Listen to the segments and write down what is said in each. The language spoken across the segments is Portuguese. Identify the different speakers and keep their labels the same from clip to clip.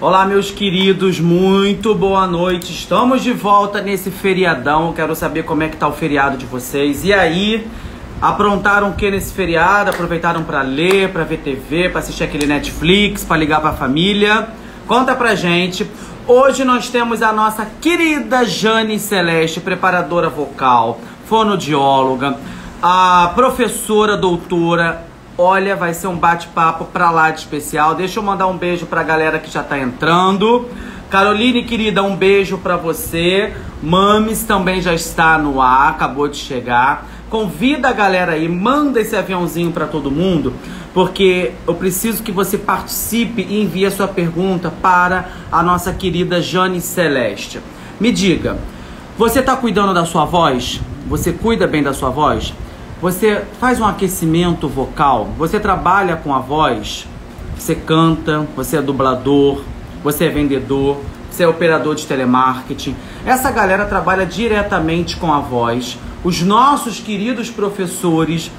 Speaker 1: Olá, meus queridos, muito boa noite. Estamos de volta nesse feriadão. Quero saber como é que tá o feriado de vocês. E aí, aprontaram o que nesse feriado? Aproveitaram para ler, para ver TV, para assistir aquele Netflix, para ligar para a família? Conta pra gente. Hoje nós temos a nossa querida Jane Celeste, preparadora vocal, fonoaudióloga, a professora, doutora. Olha, vai ser um bate-papo pra lá de especial. Deixa eu mandar um beijo pra galera que já tá entrando. Caroline, querida, um beijo pra você. Mames também já está no ar, acabou de chegar. Convida a galera aí, manda esse aviãozinho pra todo mundo, porque eu preciso que você participe e envie a sua pergunta para a nossa querida Jane Celeste. Me diga, você tá cuidando da sua voz? Você cuida bem da sua voz? Você faz um aquecimento vocal? Você trabalha com a voz? Você canta? Você é dublador? Você é vendedor? Você é operador de telemarketing? Essa galera trabalha diretamente com a voz. Os nossos queridos professores,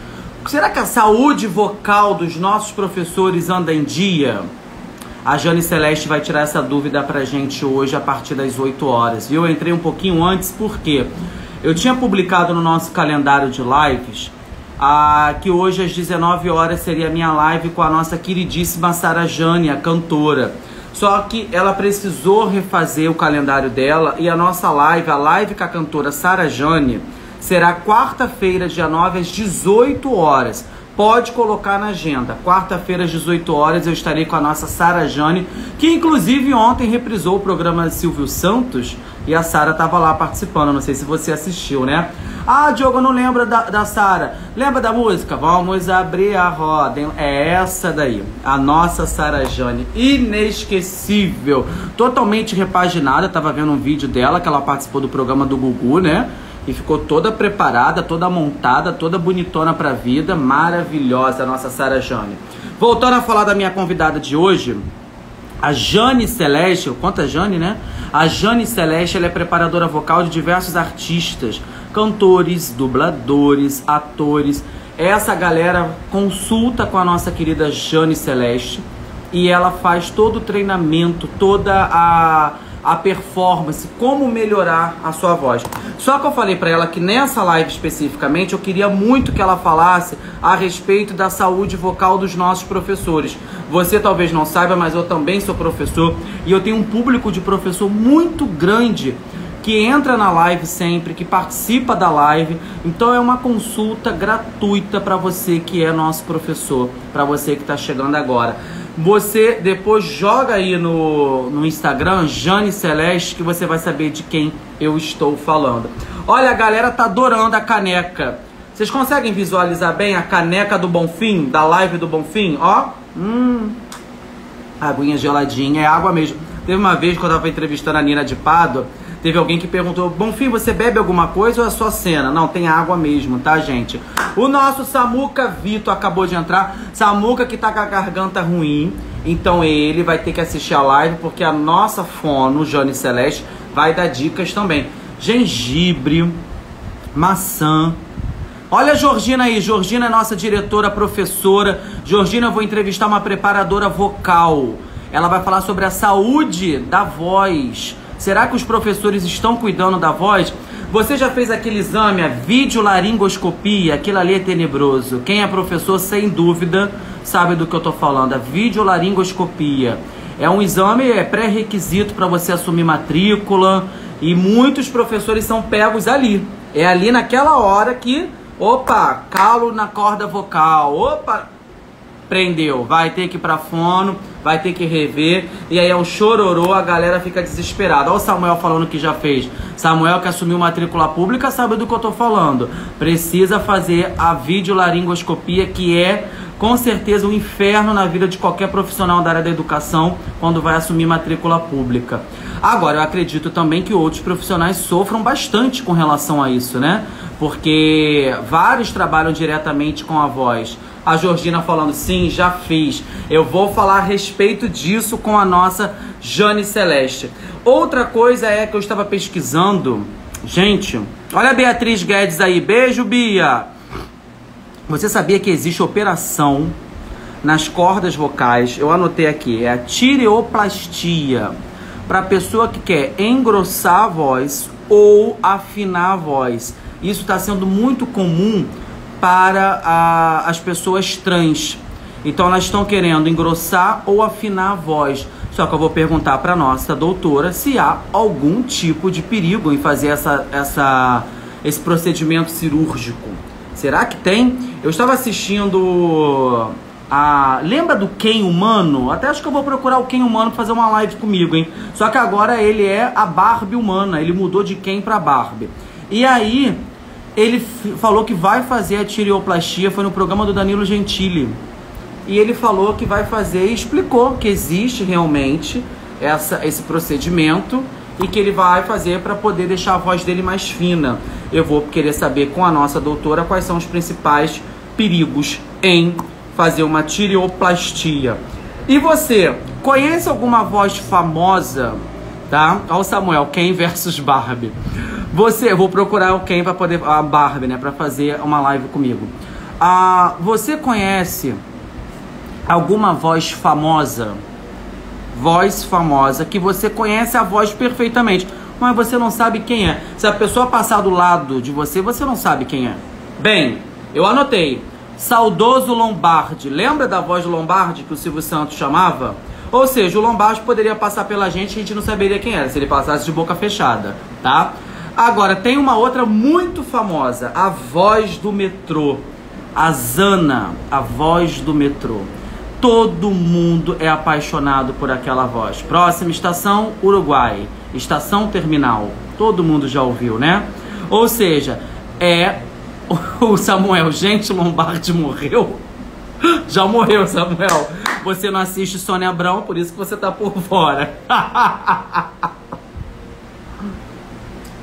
Speaker 1: será que a saúde vocal dos nossos professores anda em dia? A Jane Celeste vai tirar essa dúvida pra gente hoje a partir das 8 horas. Eu entrei um pouquinho antes, por quê? Eu tinha publicado no nosso calendário de lives que hoje às 19 horas seria a minha live com a nossa queridíssima Sara Jane, a cantora. Só que ela precisou refazer o calendário dela e a nossa live, a live com a cantora Sara Jane, será quarta-feira, dia 9, às 18 horas. Pode colocar na agenda. Quarta-feira, às 18 horas, eu estarei com a nossa Sara Jane, que inclusive ontem reprisou o programa Silvio Santos e a Sara estava lá participando. Não sei se você assistiu, né? Ah, Diogo, eu não lembro da Sara. Lembra da música? Vamos abrir a roda. É essa daí. A nossa Sara Jane. Inesquecível. Totalmente repaginada. Tava vendo um vídeo dela que ela participou do programa do Gugu, né? E ficou toda preparada, toda montada, toda bonitona pra vida. Maravilhosa a nossa Sara Jane. Voltando a falar da minha convidada de hoje, a Jane Celeste, conta Jane, né? A Jane Celeste, ela é preparadora vocal de diversos artistas, cantores, dubladores, atores. Essa galera consulta com a nossa querida Jane Celeste e ela faz todo o treinamento, toda a performance, como melhorar a sua voz. Só que eu falei pra ela que nessa live especificamente eu queria muito que ela falasse a respeito da saúde vocal dos nossos professores. Você talvez não saiba, mas eu também sou professor e eu tenho um público de professor muito grande que entra na live sempre, que participa da live. Então é uma consulta gratuita para você que é nosso professor, para você que está chegando agora. Você depois joga aí no Instagram, Jane Celeste, que você vai saber de quem eu estou falando. Olha, a galera tá adorando a caneca. Vocês conseguem visualizar bem a caneca do Bonfim, da live do Bonfim? Ó, aguinha geladinha, é água mesmo. Teve uma vez, quando eu estava entrevistando a Nina de Pádua, teve alguém que perguntou: Bonfim, você bebe alguma coisa ou é só cena? Não, tem água mesmo, tá, gente? O nosso Samuca Vitor acabou de entrar. Samuca que tá com a garganta ruim, então ele vai ter que assistir a live, porque a nossa fono, Jane Celeste, vai dar dicas também. Gengibre, maçã. Olha a Georgina aí. Georgina é nossa diretora, professora. Georgina, eu vou entrevistar uma preparadora vocal. Ela vai falar sobre a saúde da voz. Será que os professores estão cuidando da voz? Você já fez aquele exame, a videolaringoscopia? Aquilo ali é tenebroso. Quem é professor, sem dúvida, sabe do que eu tô falando. A videolaringoscopia é um exame, é pré-requisito para você assumir matrícula. E muitos professores são pegos ali. É ali naquela hora que, opa, calo na corda vocal. Opa, prendeu. Vai ter que ir pra fono, vai ter que rever, e aí é um chororô, a galera fica desesperada. Olha o Samuel falando que já fez. Samuel, que assumiu matrícula pública, sabe do que eu tô falando. Precisa fazer a videolaringoscopia, que é com certeza um inferno na vida de qualquer profissional da área da educação quando vai assumir matrícula pública. Agora, eu acredito também que outros profissionais sofram bastante com relação a isso, né? Porque vários trabalham diretamente com a voz. A Georgina falando, sim, já fiz. Eu vou falar a respeito disso com a nossa Jane Celeste. Outra coisa é que eu estava pesquisando. Gente, olha a Beatriz Guedes aí. Beijo, Bia. Você sabia que existe operação nas cordas vocais. Eu anotei aqui, é a tireoplastia. Para a pessoa que quer engrossar a voz ou afinar a voz. Isso está sendo muito comum para as pessoas trans. Então elas estão querendo engrossar ou afinar a voz. Só que eu vou perguntar para nossa doutora se há algum tipo de perigo em fazer esse procedimento cirúrgico. Será que tem? Eu estava assistindo lembra do Ken Humano? Até acho que eu vou procurar o Ken Humano para fazer uma live comigo, hein? Só que agora ele é a Barbie humana. Ele mudou de Ken para Barbie. E aí, ele falou que vai fazer a tireoplastia. Foi no programa do Danilo Gentili. E ele falou que vai fazer e explicou que existe realmente esse procedimento e que ele vai fazer para poder deixar a voz dele mais fina. Eu vou querer saber com a nossa doutora quais são os principais perigos em fazer uma tireoplastia. E você, conhece alguma voz famosa, tá? Olha o Samuel, Ken versus Barbie. Eu vou procurar o Ken para poder, a Barbie, né, para fazer uma live comigo. Você conhece alguma voz famosa? Voz famosa, que você conhece a voz perfeitamente, mas você não sabe quem é. Se a pessoa passar do lado de você, você não sabe quem é. Bem, eu anotei. Saudoso Lombardi. Lembra da voz do Lombardi que o Silvio Santos chamava? Ou seja, o Lombardi poderia passar pela gente e a gente não saberia quem era, se ele passasse de boca fechada, tá? Agora, tem uma outra muito famosa, a voz do metrô. A Zana, a voz do metrô. Todo mundo é apaixonado por aquela voz. Próxima estação, Uruguai. Estação terminal. Todo mundo já ouviu, né? Ou seja, o Samuel. Gente, Lombardi morreu? Já morreu, Samuel. Você não assiste Sônia Abrão, por isso que você tá por fora.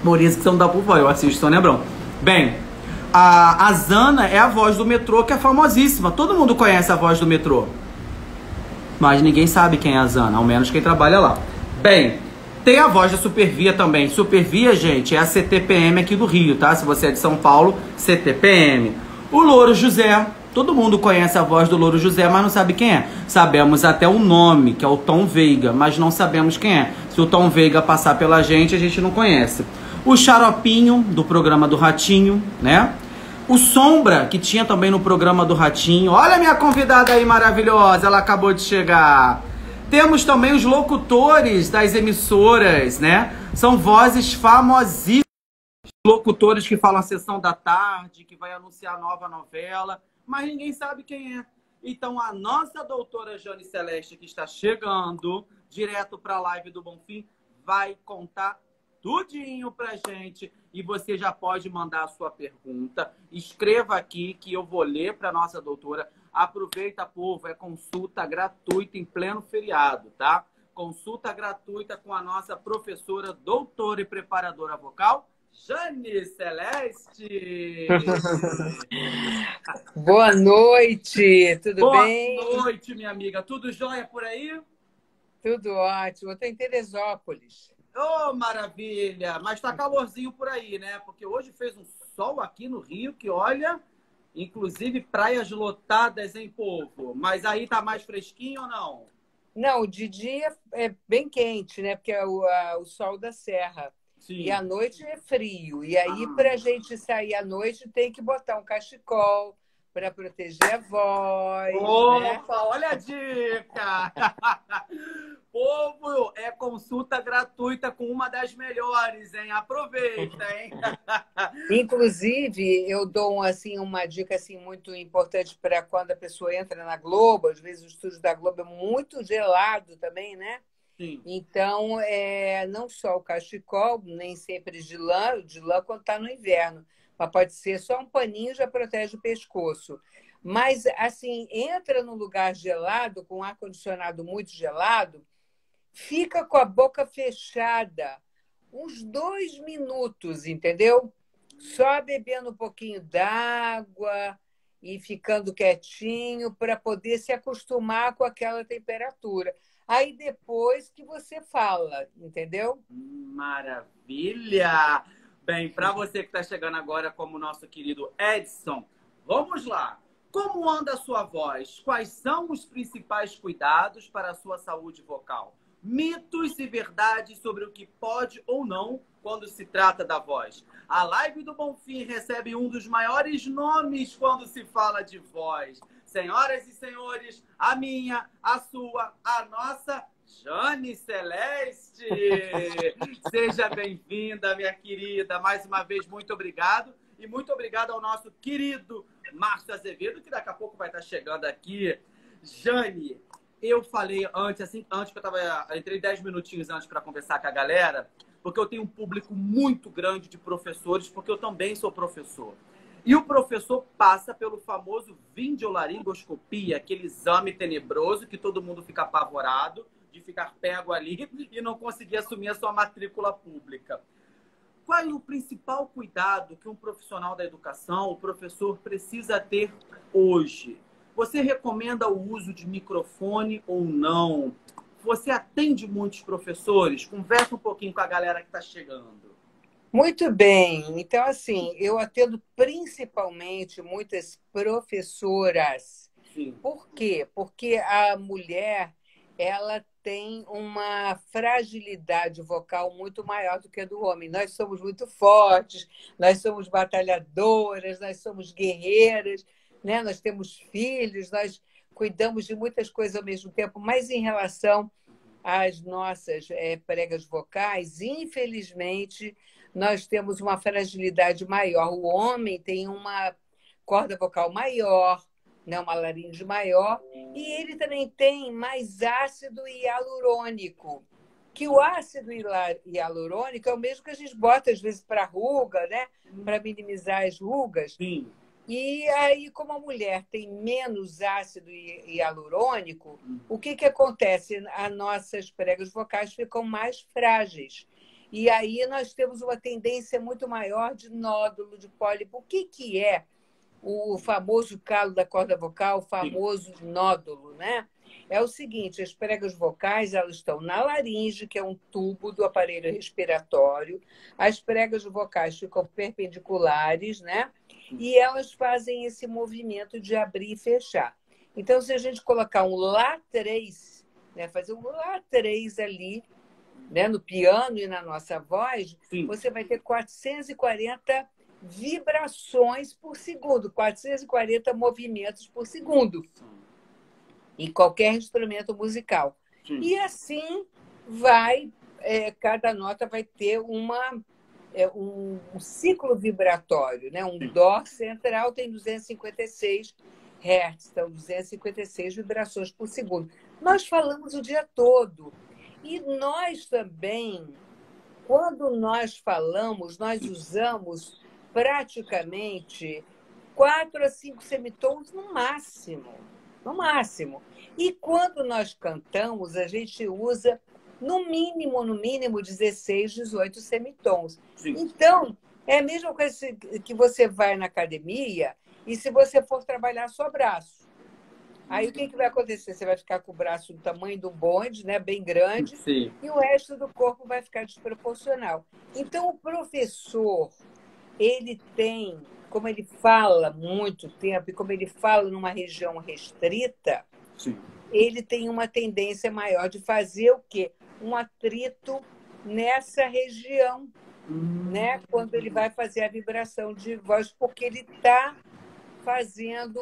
Speaker 1: Por isso que você não tá por fora. Eu assisto Sônia Abrão. Bem, a Zana é a voz do metrô, que é famosíssima. Todo mundo conhece a voz do metrô. Mas ninguém sabe quem é a Zana, ao menos quem trabalha lá. Bem, tem a voz da Supervia também. Supervia, gente, é a CTPM aqui do Rio, tá? Se você é de São Paulo, CTPM. O Louro José. Todo mundo conhece a voz do Louro José, mas não sabe quem é. Sabemos até o nome, que é o Tom Veiga, mas não sabemos quem é. Se o Tom Veiga passar pela gente, a gente não conhece. O Xaropinho, do programa do Ratinho, né? O Sombra, que tinha também no programa do Ratinho. Olha a minha convidada aí maravilhosa, ela acabou de chegar. Temos também os locutores das emissoras, né? São vozes famosíssimas. Locutores que falam a sessão da tarde, que vai anunciar nova novela, mas ninguém sabe quem é. Então a nossa doutora Jane Celeste, que está chegando direto para a live do Bonfim, vai contar tudinho pra gente. E você já pode mandar a sua pergunta. Escreva aqui que eu vou ler para nossa doutora. Aproveita, povo, é consulta gratuita em pleno feriado, tá? Consulta gratuita com a nossa professora, doutora e preparadora vocal, Jane Celeste.
Speaker 2: Boa noite, tudo bem?
Speaker 1: Boa noite, minha amiga. Tudo jóia por aí?
Speaker 2: Tudo ótimo. Eu estou em Teresópolis.
Speaker 1: Oh, maravilha! Mas tá calorzinho por aí, né? Porque hoje fez um sol aqui no Rio que, olha, inclusive praias lotadas, hein, povo? Mas aí tá mais fresquinho ou não?
Speaker 2: Não, de dia é bem quente, né? Porque é o sol da serra.
Speaker 1: Sim.
Speaker 2: E à noite é frio. E aí, para a gente sair à noite, tem que botar um cachecol para proteger a voz.
Speaker 1: Opa,
Speaker 2: né?
Speaker 1: Olha a dica! Povo, é consulta gratuita com uma das melhores, hein? Aproveita, hein?
Speaker 2: Inclusive, eu dou uma dica muito importante para quando a pessoa entra na Globo. Às vezes o estúdio da Globo é muito gelado também, né?
Speaker 1: Sim.
Speaker 2: Então, não só o cachecol, nem sempre de lã quando está no inverno, mas pode ser só um paninho, já protege o pescoço. Mas, assim, entra num lugar gelado, com ar-condicionado muito gelado, fica com a boca fechada uns 2 minutos, entendeu? Só bebendo um pouquinho d'água e ficando quietinho para poder se acostumar com aquela temperatura. Aí depois que você fala, entendeu?
Speaker 1: Maravilha! Bem, para você que está chegando agora como nosso querido Edson, vamos lá. Como anda a sua voz? Quais são os principais cuidados para a sua saúde vocal? Mitos e verdades sobre o que pode ou não quando se trata da voz. A live do Bonfim recebe um dos maiores nomes quando se fala de voz. Senhoras e senhores, a minha, a sua, a nossa Jane Celeste. Seja bem-vinda, minha querida. Mais uma vez, muito obrigado. E muito obrigado ao nosso querido Márcio Azevedo, que daqui a pouco vai estar chegando aqui. Jane, eu falei antes que eu entrei 10 minutinhos antes para conversar com a galera, porque eu tenho um público muito grande de professores, porque eu também sou professor. E o professor passa pelo famoso videolaringoscopia, aquele exame tenebroso que todo mundo fica apavorado de ficar pego ali e não conseguir assumir a sua matrícula pública. Qual é o principal cuidado que um profissional da educação, o professor, precisa ter hoje? Você recomenda o uso de microfone ou não? Você atende muitos professores? Conversa um pouquinho com a galera que está chegando.
Speaker 2: Muito bem. Então, assim, eu atendo principalmente muitas professoras.
Speaker 1: Sim.
Speaker 2: Por quê? Porque a mulher, ela tem uma fragilidade vocal muito maior do que a do homem. Nós somos muito fortes, nós somos batalhadoras, nós somos guerreiras, né? Nós temos filhos, nós cuidamos de muitas coisas ao mesmo tempo, mas em relação às nossas pregas vocais, infelizmente, nós temos uma fragilidade maior. O homem tem uma corda vocal maior, né, uma laringe maior, e ele também tem mais ácido hialurônico, que o ácido hialurônico é o mesmo que a gente bota, às vezes, para ruga, né, para minimizar as rugas.
Speaker 1: Sim.
Speaker 2: E aí, como a mulher tem menos ácido hialurônico, o que acontece? As nossas pregas vocais ficam mais frágeis. E aí nós temos uma tendência muito maior de nódulo, de pólipo. O que é o famoso calo da corda vocal, o famoso nódulo, né? É o seguinte, as pregas vocais, elas estão na laringe, que é um tubo do aparelho respiratório. As pregas vocais ficam perpendiculares, né? E elas fazem esse movimento de abrir e fechar. Então, se a gente colocar um Lá3, né? Fazer um Lá3 ali, né? No piano e na nossa voz, sim, você vai ter 440 vibrações por segundo, 440 movimentos por segundo, em qualquer instrumento musical. Sim. E assim vai, cada nota vai ter um ciclo vibratório, né? Um dó central tem 256 Hz, então 256 vibrações por segundo. Nós falamos o dia todo. E nós também, quando nós falamos, nós usamos praticamente 4 a 5 semitons no máximo. No máximo. E quando nós cantamos, a gente usa no mínimo 16, 18 semitons. Sim. Então, é a mesma coisa que você vai na academia e se você for trabalhar só braço. Aí o que vai acontecer? Você vai ficar com o braço do tamanho do bonde, né? Bem grande, sim, e o resto do corpo vai ficar desproporcional. Então, o professor, ele tem, como ele fala muito tempo, e como ele fala numa região restrita, sim, ele tem uma tendência maior de fazer o quê? Um atrito nessa região, né? Quando ele vai fazer a vibração de voz, porque ele está fazendo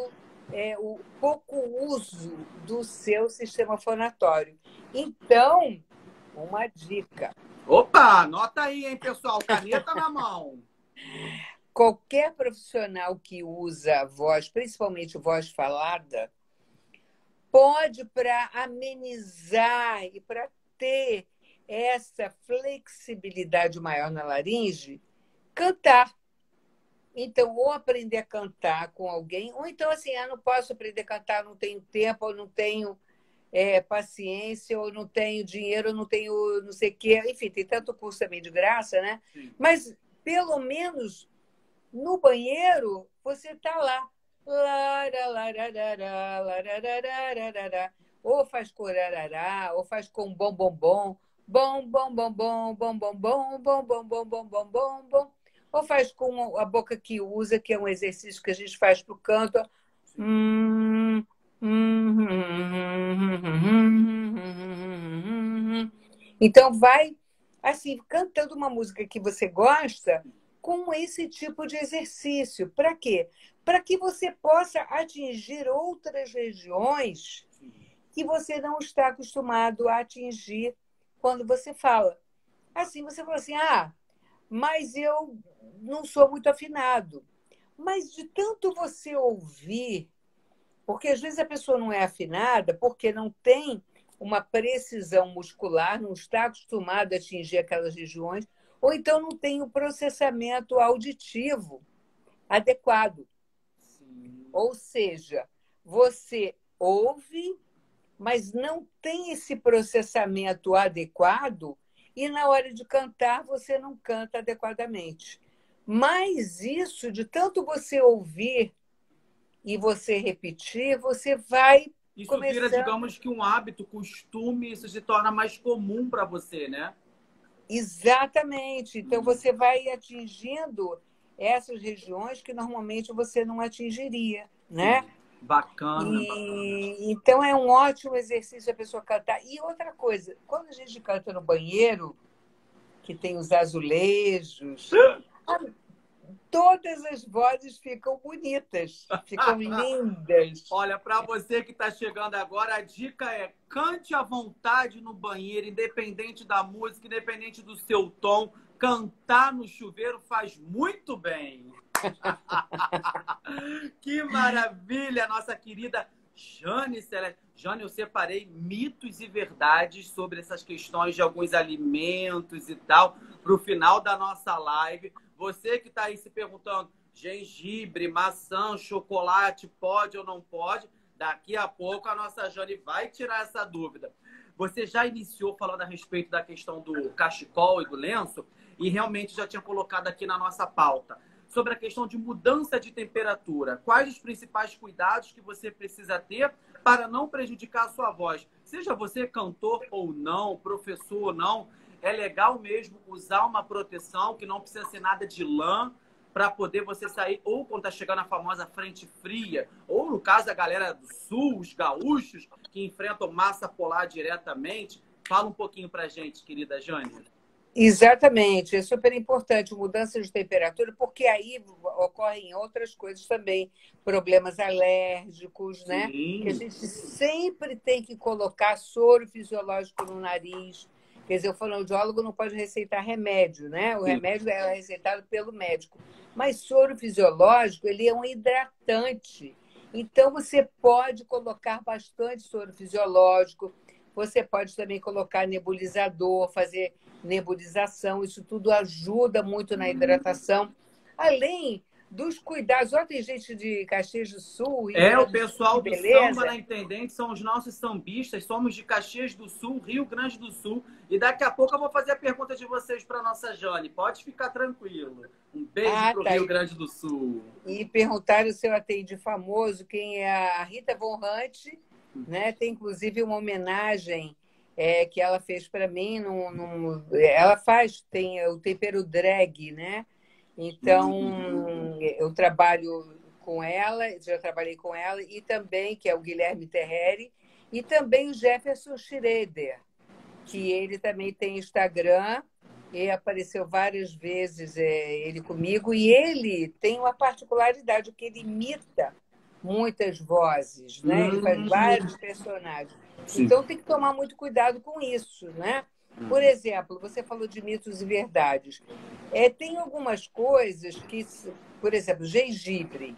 Speaker 2: o pouco uso do seu sistema fonatório. Então, uma dica.
Speaker 1: Opa, anota aí, hein, pessoal? Caneta na mão.
Speaker 2: Qualquer profissional que usa voz, principalmente voz falada, pode, para amenizar e para ter essa flexibilidade maior na laringe, cantar. Então, ou aprender a cantar com alguém, ou então, assim, não posso aprender a cantar, não tenho tempo, ou não tenho paciência, ou não tenho dinheiro, ou não tenho não sei o quê. Enfim, tem tanto curso também de graça, né? Sim. Mas, pelo menos, no banheiro, você está lá. Ou faz corarará, ou faz com bom, bom, bom. Bom, bom, bom, bom, bom, bom, bom, bom, bom, bom, bom, bom, bom, bom. Ou faz com a boca que usa, que é um exercício que a gente faz para o canto. Hum, Então, vai assim, cantando uma música que você gosta com esse tipo de exercício. Para quê? Para que você possa atingir outras regiões que você não está acostumado a atingir quando você fala. Assim, você fala assim, mas eu não sou muito afinado. Mas de tanto você ouvir, porque às vezes a pessoa não é afinada porque não tem uma precisão muscular, não está acostumada a atingir aquelas regiões, ou então não tem o processamento auditivo adequado.
Speaker 1: Sim.
Speaker 2: Ou seja, você ouve, mas não tem esse processamento adequado e na hora de cantar você não canta adequadamente. Mas isso, de tanto você ouvir e você repetir, você vai
Speaker 1: Isso vira,
Speaker 2: começando.
Speaker 1: digamos que um hábito, costume, isso se torna mais comum para você, né?
Speaker 2: Exatamente. Então, você vai atingindo essas regiões que normalmente você não atingiria, né?
Speaker 1: Sim. Bacana, bacana.
Speaker 2: E então é um ótimo exercício a pessoa cantar. E outra coisa, quando a gente canta no banheiro, que tem os azulejos, todas as vozes ficam bonitas, ficam lindas.
Speaker 1: Olha, para você que está chegando agora, a dica é cante à vontade no banheiro, independente da música, independente do seu tom. Cantar no chuveiro faz muito bem. Que maravilha, nossa querida Jane Celeste. Jane, eu separei mitos e verdades sobre essas questões de alguns alimentos e tal para o final da nossa live. Você que está aí se perguntando, gengibre, maçã, chocolate, pode ou não pode? Daqui a pouco a nossa Jane vai tirar essa dúvida. Você já iniciou falando a respeito da questão do cachecol e do lenço e realmente já tinha colocado aqui na nossa pauta sobre a questão de mudança de temperatura. Quais os principais cuidados que você precisa ter para não prejudicar a sua voz? Seja você cantor ou não, professor ou não, é legal mesmo usar uma proteção que não precisa ser nada de lã para poder você sair, ou quando está chegando a famosa frente fria, ou no caso a galera do sul, os gaúchos, que enfrentam massa polar diretamente. Fala um pouquinho para a gente, querida Jane.
Speaker 2: Exatamente, é super importante mudança de temperatura, porque aí ocorrem outras coisas também, problemas alérgicos, né? Que a
Speaker 1: Sim.
Speaker 2: gente sempre tem que colocar soro fisiológico no nariz. Quer dizer, o fonoaudiólogo não pode receitar remédio, né? O
Speaker 1: Sim.
Speaker 2: remédio é receitado pelo médico. Mas soro fisiológico, ele é um hidratante. Então, você pode colocar bastante soro fisiológico, você pode também colocar nebulizador, fazer nebulização, isso tudo ajuda muito na hidratação, além dos cuidados. Ó, tem gente de Caxias do Sul, Rio
Speaker 1: É, o
Speaker 2: Grande do Sul, que
Speaker 1: pessoal do samba
Speaker 2: beleza.
Speaker 1: na Intendente são os nossos sambistas, somos de Caxias do Sul, Rio Grande do Sul, e daqui a pouco eu vou fazer a pergunta de vocês para nossa Jane, pode ficar tranquilo. Um beijo para o
Speaker 2: Tá.
Speaker 1: Rio Grande do Sul.
Speaker 2: E perguntaram se eu atendi famoso, quem é a Rita Von Hunt, né? Tem inclusive uma homenagem que ela fez para mim. Ela tem o tempero drag, né? Então, eu trabalho com ela, já trabalhei com ela, e também, que é o Guilherme Terreri, e também o Jefferson Schroeder, que ele também tem Instagram, e apareceu várias vezes ele comigo, e ele tem uma particularidade, que ele imita muitas vozes, né? Ele faz vários personagens.
Speaker 1: Sim.
Speaker 2: Então tem que tomar muito cuidado com isso, né? Por exemplo, você falou de mitos e verdades. Tem algumas coisas que, por exemplo, gengibre.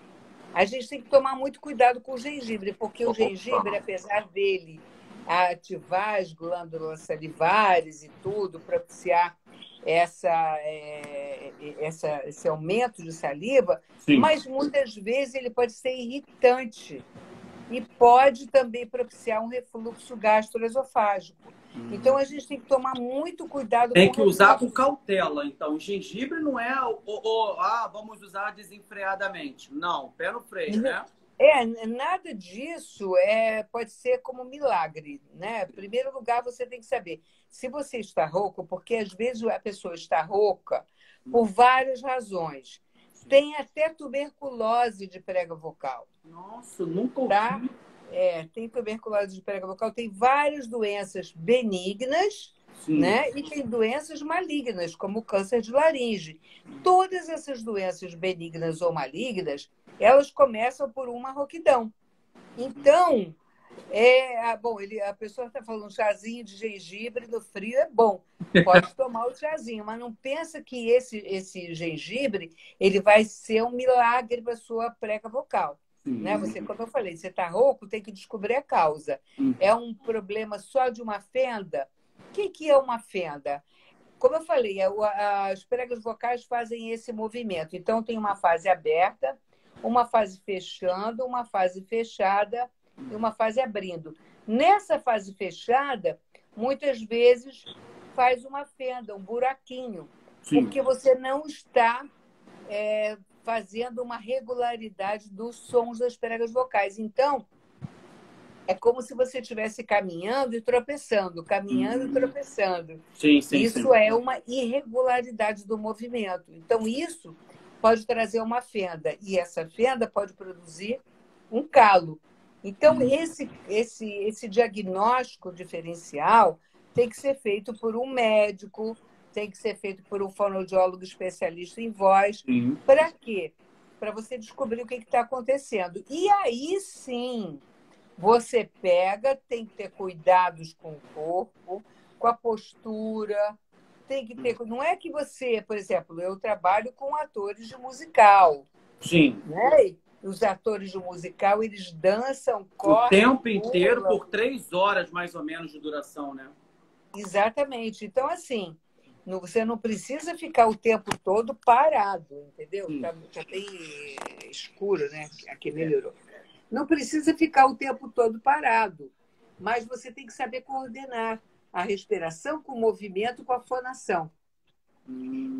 Speaker 2: A gente tem que tomar muito cuidado com o gengibre, porque o gengibre,
Speaker 1: Opa.
Speaker 2: apesar dele ativar as glândulas salivares e tudo, propiciar esse aumento de saliva,
Speaker 1: Sim.
Speaker 2: mas muitas vezes ele pode ser irritante e pode também propiciar um refluxo gastroesofágico. Então, a gente tem que tomar muito cuidado com
Speaker 1: Tem
Speaker 2: o
Speaker 1: que usar com
Speaker 2: refluxo.
Speaker 1: cautela. Então, o gengibre não é vamos usar desenfreadamente. Não, pé no freio, né?
Speaker 2: Nada disso pode ser como milagre, né? Em primeiro lugar, você tem que saber se você está rouco, porque às vezes a pessoa está rouca por várias razões. Tem até tuberculose de prega vocal.
Speaker 1: Nossa, nunca
Speaker 2: Tá?
Speaker 1: ouvi.
Speaker 2: Tem tuberculose de prega vocal, tem várias doenças benignas,
Speaker 1: Sim.
Speaker 2: né? E tem doenças malignas, como o câncer de laringe. Todas essas doenças benignas ou malignas, elas começam por uma rouquidão. Então, a pessoa está falando um chazinho de gengibre no frio é bom. Pode tomar o chazinho, mas não pensa que esse gengibre ele vai ser um milagre para a sua prega vocal. Né? Você, como eu falei, você está rouco, tem que descobrir a causa. É um problema só de uma fenda? O que é uma fenda? Como eu falei, as pregas vocais fazem esse movimento. Então, tem uma fase aberta, uma fase fechando, uma fase fechada e uma fase abrindo. Nessa fase fechada, muitas vezes faz uma fenda, um buraquinho, porque você não está fazendo uma regularidade dos sons das pregas vocais. Então, é como se você estivesse caminhando e tropeçando, caminhando e tropeçando. Isso é uma irregularidade do movimento. Então, isso pode trazer uma fenda, e essa fenda pode produzir um calo. Então, esse diagnóstico diferencial tem que ser feito por um médico, tem que ser feito por um fonoaudiólogo especialista em voz. Para quê? Para você descobrir o que está acontecendo. E aí, sim, você tem que ter cuidados com o corpo, com a postura, tem que ter... Não é que você, por exemplo, eu trabalho com atores de musical.
Speaker 1: Sim.
Speaker 2: Né? Os atores de musical, eles dançam, correm...
Speaker 1: O tempo inteiro, por 3 horas, mais ou menos, de duração, né?
Speaker 2: Exatamente. Então, assim, você não precisa ficar o tempo todo parado, entendeu? Tá bem escuro, né? Aqui melhorou. Não precisa ficar o tempo todo parado, mas você tem que saber coordenar a respiração com o movimento, com a fonação.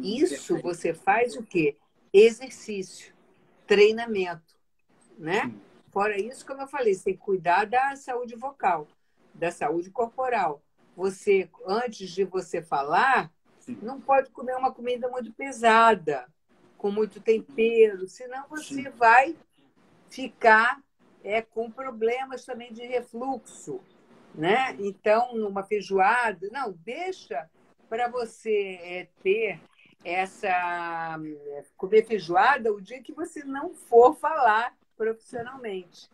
Speaker 2: Isso você faz o quê? Exercício, treinamento, né? Fora isso, como eu falei, você tem que cuidar da saúde vocal, da saúde corporal. Você, antes de você falar, não pode comer uma comida muito pesada, com muito tempero, senão você vai ficar com problemas também de refluxo, né? Então, numa feijoada, não, deixa para você comer feijoada o dia que você não for falar profissionalmente.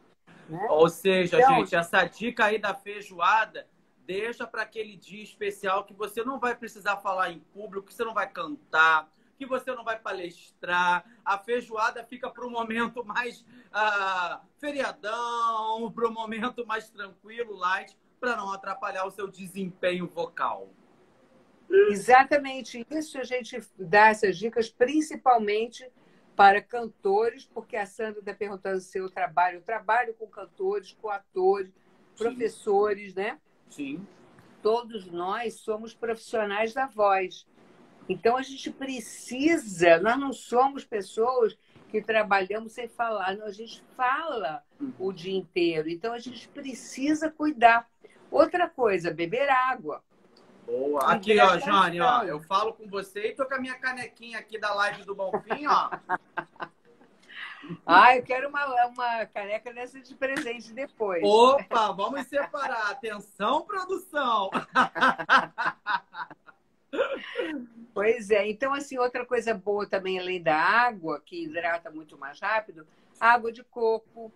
Speaker 2: Né?
Speaker 1: Ou seja,
Speaker 2: então,
Speaker 1: gente, essa dica aí da feijoada, deixa para aquele dia especial que você não vai precisar falar em público, que você não vai cantar, que você não vai palestrar. A feijoada fica para um momento mais feriadão, para um momento mais tranquilo, light, para não atrapalhar o seu desempenho vocal.
Speaker 2: Exatamente isso, a gente dá essas dicas principalmente para cantores, porque a Sandra está perguntando se eu trabalho. Eu trabalho com cantores, com atores, professores, né?
Speaker 1: Sim.
Speaker 2: Todos nós somos profissionais da voz. Então, a gente precisa... Nós não somos pessoas que trabalhamos sem falar. Não, a gente fala o dia inteiro. Então, a gente precisa cuidar. Outra coisa, beber água.
Speaker 1: Boa. Aqui, ó, Jane, ó, eu falo com você e tô com a minha canequinha aqui da live do Bonfim, ó.
Speaker 2: Eu quero uma caneca dessa de presente depois.
Speaker 1: Opa, vamos separar. Atenção, produção!
Speaker 2: Pois é. Então, assim, outra coisa boa também, além da água, que hidrata muito mais rápido, água de coco.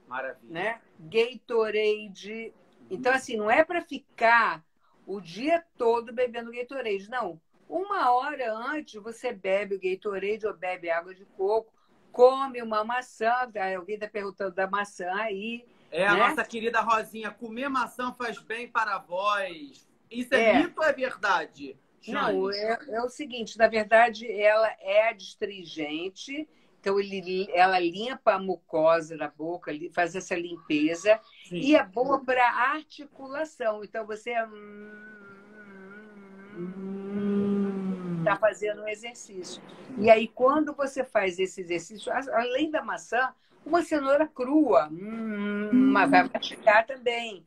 Speaker 1: Maravilha.
Speaker 2: Né? Gatorade. Então, assim, não é para ficar o dia todo bebendo Gatorade. Não. 1 hora antes você bebe o Gatorade ou bebe água de coco, come uma maçã. Alguém está perguntando da maçã aí.
Speaker 1: A nossa querida Rosinha, comer maçã faz bem para a voz. Isso é mito ou é verdade? Jane?
Speaker 2: Não, é o seguinte, na verdade, ela é adstringente, então ela limpa a mucosa da boca, faz essa limpeza. Sim. E é boa para articulação. Então, você está fazendo um exercício. E aí, quando você faz esse exercício, além da maçã, uma cenoura crua, mas vai mastigar também.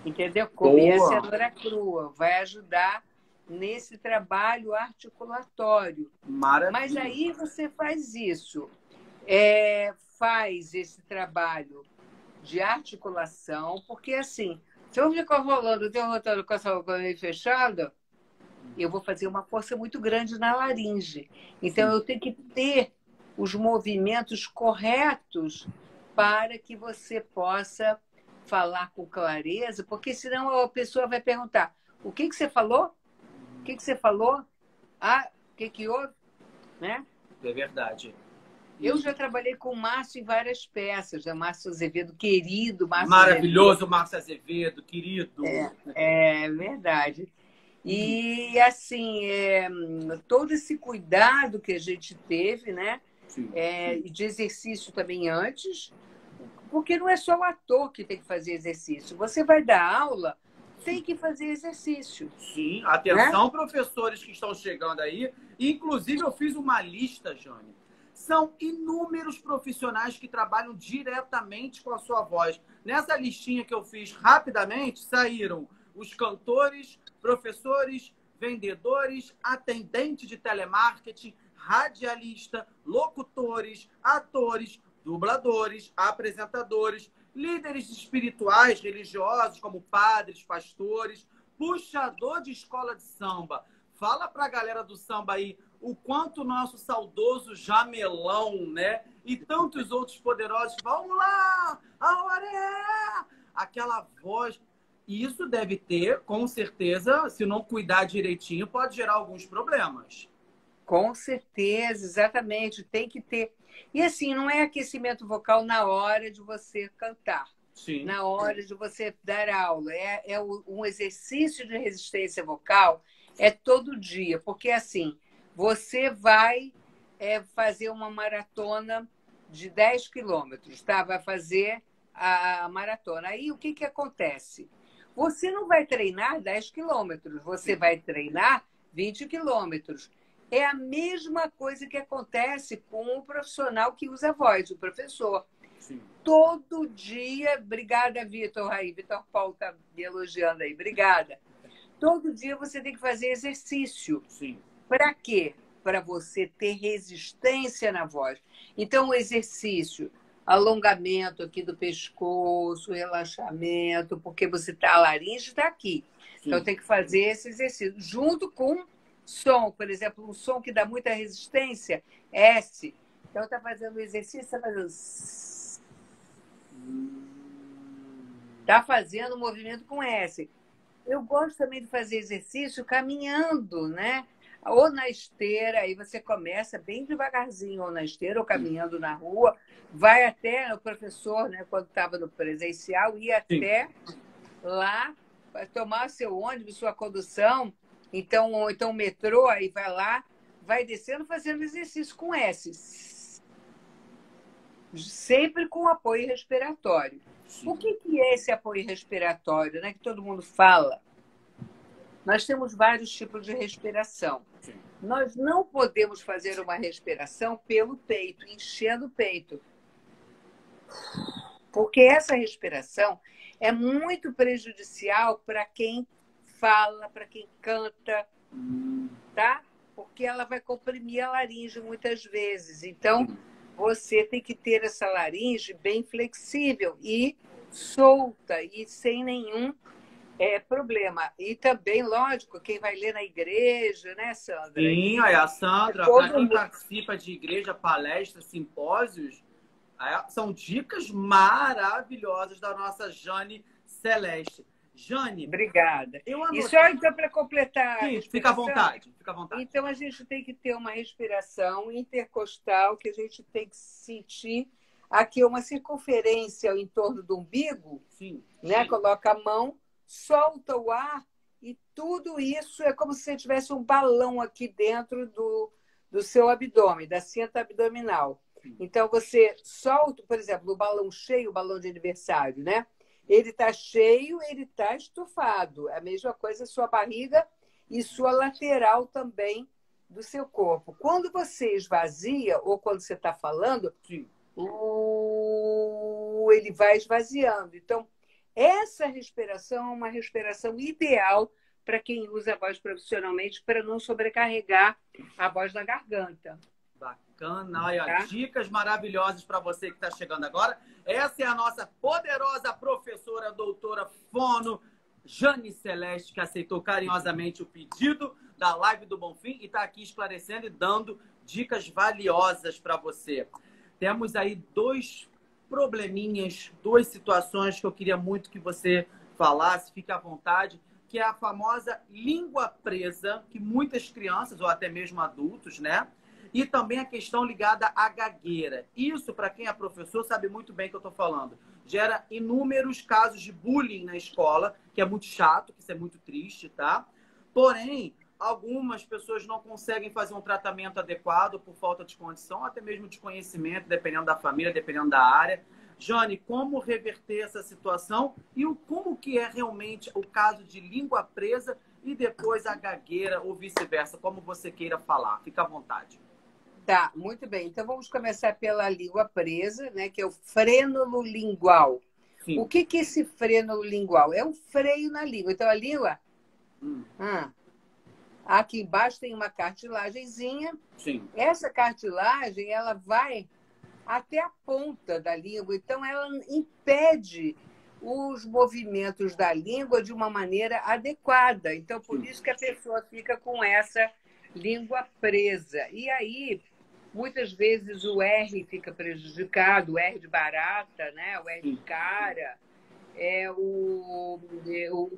Speaker 2: Entendeu? Comer a cenoura crua vai ajudar nesse trabalho articulatório.
Speaker 1: Maravilha.
Speaker 2: Mas aí você faz isso, faz esse trabalho de articulação, porque assim, se eu ficar rolando, derrotando com essa boca meio fechada, eu vou fazer uma força muito grande na laringe. Então, eu tenho que ter os movimentos corretos para que você possa falar com clareza, porque senão a pessoa vai perguntar: o que você falou? O que você falou? Ah, o que houve? Né?
Speaker 1: É verdade.
Speaker 2: Eu já trabalhei com o Márcio em várias peças, né? Márcio Azevedo, querido Márcio
Speaker 1: Maravilhoso,
Speaker 2: Azevedo.
Speaker 1: Márcio Azevedo, querido.
Speaker 2: É verdade. E, assim, todo esse cuidado que a gente teve, né? De exercício também antes, porque não é só o ator que tem que fazer exercício. Você vai dar aula, tem que fazer exercício.
Speaker 1: Sim, atenção, professores que estão chegando aí. Inclusive, eu fiz uma lista, Jane. São inúmeros profissionais que trabalham diretamente com a sua voz. Nessa listinha que eu fiz rapidamente, saíram os cantores, professores, vendedores, atendentes de telemarketing, radialista, locutores, atores, dubladores, apresentadores, líderes espirituais, religiosos, como padres, pastores, puxador de escola de samba. Fala pra galera do samba aí o quanto o nosso saudoso Jamelão, né? E tantos outros poderosos, vamos lá, Auré! Aquela voz. E isso deve ter, com certeza, se não cuidar direitinho, pode gerar alguns problemas.
Speaker 2: Com certeza, exatamente. Tem que ter. E assim, não é aquecimento vocal na hora de você cantar.
Speaker 1: Sim.
Speaker 2: Na hora de você dar aula. Um exercício de resistência vocal todo dia. Porque assim, você vai fazer uma maratona de 10 quilômetros, tá? Vai fazer a maratona. Aí o que acontece? Você não vai treinar 10 quilômetros, você vai treinar 20 quilômetros. É a mesma coisa que acontece com o profissional que usa a voz, o professor.
Speaker 1: Sim.
Speaker 2: Todo dia, obrigada, Vitor aí, Vitor Paulo está me elogiando aí, obrigada. Todo dia você tem que fazer exercício.
Speaker 1: Sim.
Speaker 2: Para quê? Para você ter resistência na voz. Então, o exercício, alongamento aqui do pescoço, relaxamento, porque a laringe está aqui. Sim. Então, tem que fazer esse exercício. Junto com som, por exemplo, um som que dá muita resistência, S. Então, está fazendo o exercício, está fazendo... Está fazendo o movimento com S. Eu gosto também de fazer exercício caminhando, né? Ou na esteira, aí você começa bem devagarzinho, ou na esteira, ou caminhando na rua, vai até o professor, né, quando estava no presencial, ia até lá, vai tomar seu ônibus, sua condução, então, ou então o metrô, aí vai lá, vai descendo fazendo exercício com S. Sempre com apoio respiratório. Sim. O que é esse apoio respiratório, né, que todo mundo fala? Nós temos vários tipos de respiração. Sim. Nós não podemos fazer uma respiração pelo peito, enchendo o peito. Porque essa respiração é muito prejudicial para quem fala, para quem canta, tá? Porque ela vai comprimir a laringe muitas vezes. Então, você tem que ter essa laringe bem flexível e solta e sem nenhum problema. E também, lógico, quem vai ler na igreja, né, Sandra?
Speaker 1: Sim, a Sandra, para quem participa de igreja, palestras, simpósios, são dicas maravilhosas da nossa Jane Celeste. Jane,
Speaker 2: obrigada. E só então para completar.
Speaker 1: Sim, fica à vontade, fica à vontade.
Speaker 2: Então a gente tem que ter uma respiração intercostal, que a gente tem que sentir aqui uma circunferência em torno do umbigo.
Speaker 1: Sim.
Speaker 2: Né? Coloca a mão, solta o ar e tudo isso é como se você tivesse um balão aqui dentro do seu abdômen, da cinta abdominal. Sim. Então você solta, por exemplo, o balão cheio, o balão de aniversário, né? Ele está cheio, ele está estufado. É a mesma coisa sua barriga e sua lateral também do seu corpo. Quando você esvazia, ou quando você está falando, ele vai esvaziando. Então, essa respiração é uma respiração ideal para quem usa a voz profissionalmente, para não sobrecarregar a voz da garganta.
Speaker 1: Bacana, olha,
Speaker 2: Tá?
Speaker 1: dicas maravilhosas para você que está chegando agora. Essa é a nossa poderosa professora, doutora fono, Jane Celeste, que aceitou carinhosamente o pedido da live do Bonfim e está aqui esclarecendo e dando dicas valiosas para você. Temos aí dois probleminhas, duas situações que eu queria muito que você falasse, fique à vontade, que é a famosa língua presa, que muitas crianças, ou até mesmo adultos, né? E também a questão ligada à gagueira. Isso, para quem é professor, sabe muito bem o que eu estou falando. Gera inúmeros casos de bullying na escola, que é muito chato, que isso é muito triste, tá? Porém, algumas pessoas não conseguem fazer um tratamento adequado por falta de condição, até mesmo de conhecimento, dependendo da família, dependendo da área. Jane, como reverter essa situação e como que é realmente o caso de língua presa e depois a gagueira ou vice-versa, como você queira falar. Fica à vontade.
Speaker 2: Tá, muito bem. Então vamos começar pela língua presa, né, que é o frênulo lingual.
Speaker 1: Sim.
Speaker 2: O que é esse frênulo lingual? É um freio na língua. Então a língua... Aqui embaixo tem uma cartilagenzinha.
Speaker 1: Sim.
Speaker 2: Essa cartilagem, ela vai até a ponta da língua. Então ela impede os movimentos da língua de uma maneira adequada. Então por isso que a pessoa fica com essa língua presa. E aí... muitas vezes o R fica prejudicado, o R de barata, né? O R de cara,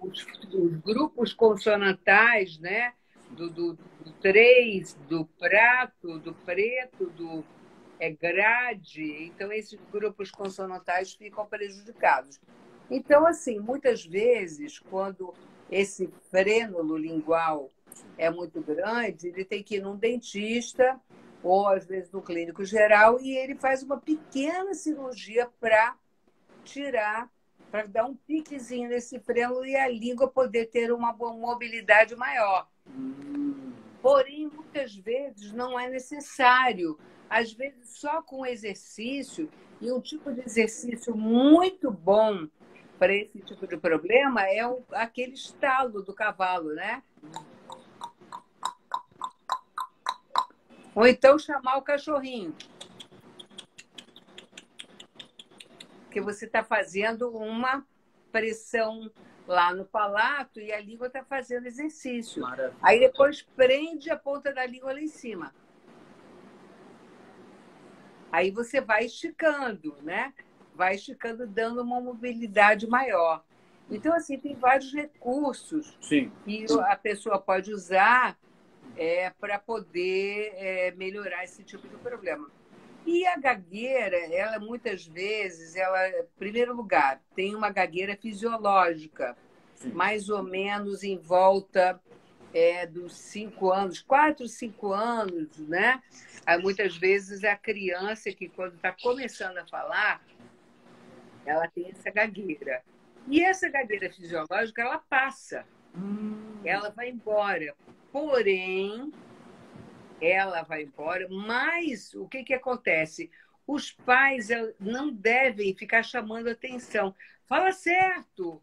Speaker 2: os grupos consonantais, né? Do 3, do prato, do preto, do grade. Então, esses grupos consonantais ficam prejudicados. Então, assim, muitas vezes, quando esse frênulo lingual é muito grande, ele tem que ir num dentista ou às vezes no clínico geral, e ele faz uma pequena cirurgia para tirar, para dar um piquezinho nesse frênulo e a língua poder ter uma mobilidade maior. Porém, muitas vezes não é necessário. Às vezes, só com exercício, e um tipo de exercício muito bom para esse tipo de problema é aquele estalo do cavalo, né? Ou então chamar o cachorrinho. Porque você está fazendo uma pressão lá no palato e a língua está fazendo exercício.
Speaker 1: Maravilha.
Speaker 2: Aí depois prende a ponta da língua lá em cima. Aí você vai esticando, né? Vai esticando, dando uma mobilidade maior. Então, assim, tem vários recursos
Speaker 1: Sim.
Speaker 2: que a pessoa pode usar para poder melhorar esse tipo de problema. E a gagueira, ela muitas vezes, em primeiro lugar, tem uma gagueira fisiológica,
Speaker 1: Sim.
Speaker 2: mais ou menos em volta dos 5 anos, 4, 5 anos, né? Aí, muitas vezes a criança que, quando está começando a falar, ela tem essa gagueira. E essa gagueira fisiológica, ela passa, ela vai embora. Porém, ela vai embora, mas o que acontece? Os pais não devem ficar chamando atenção. Fala certo,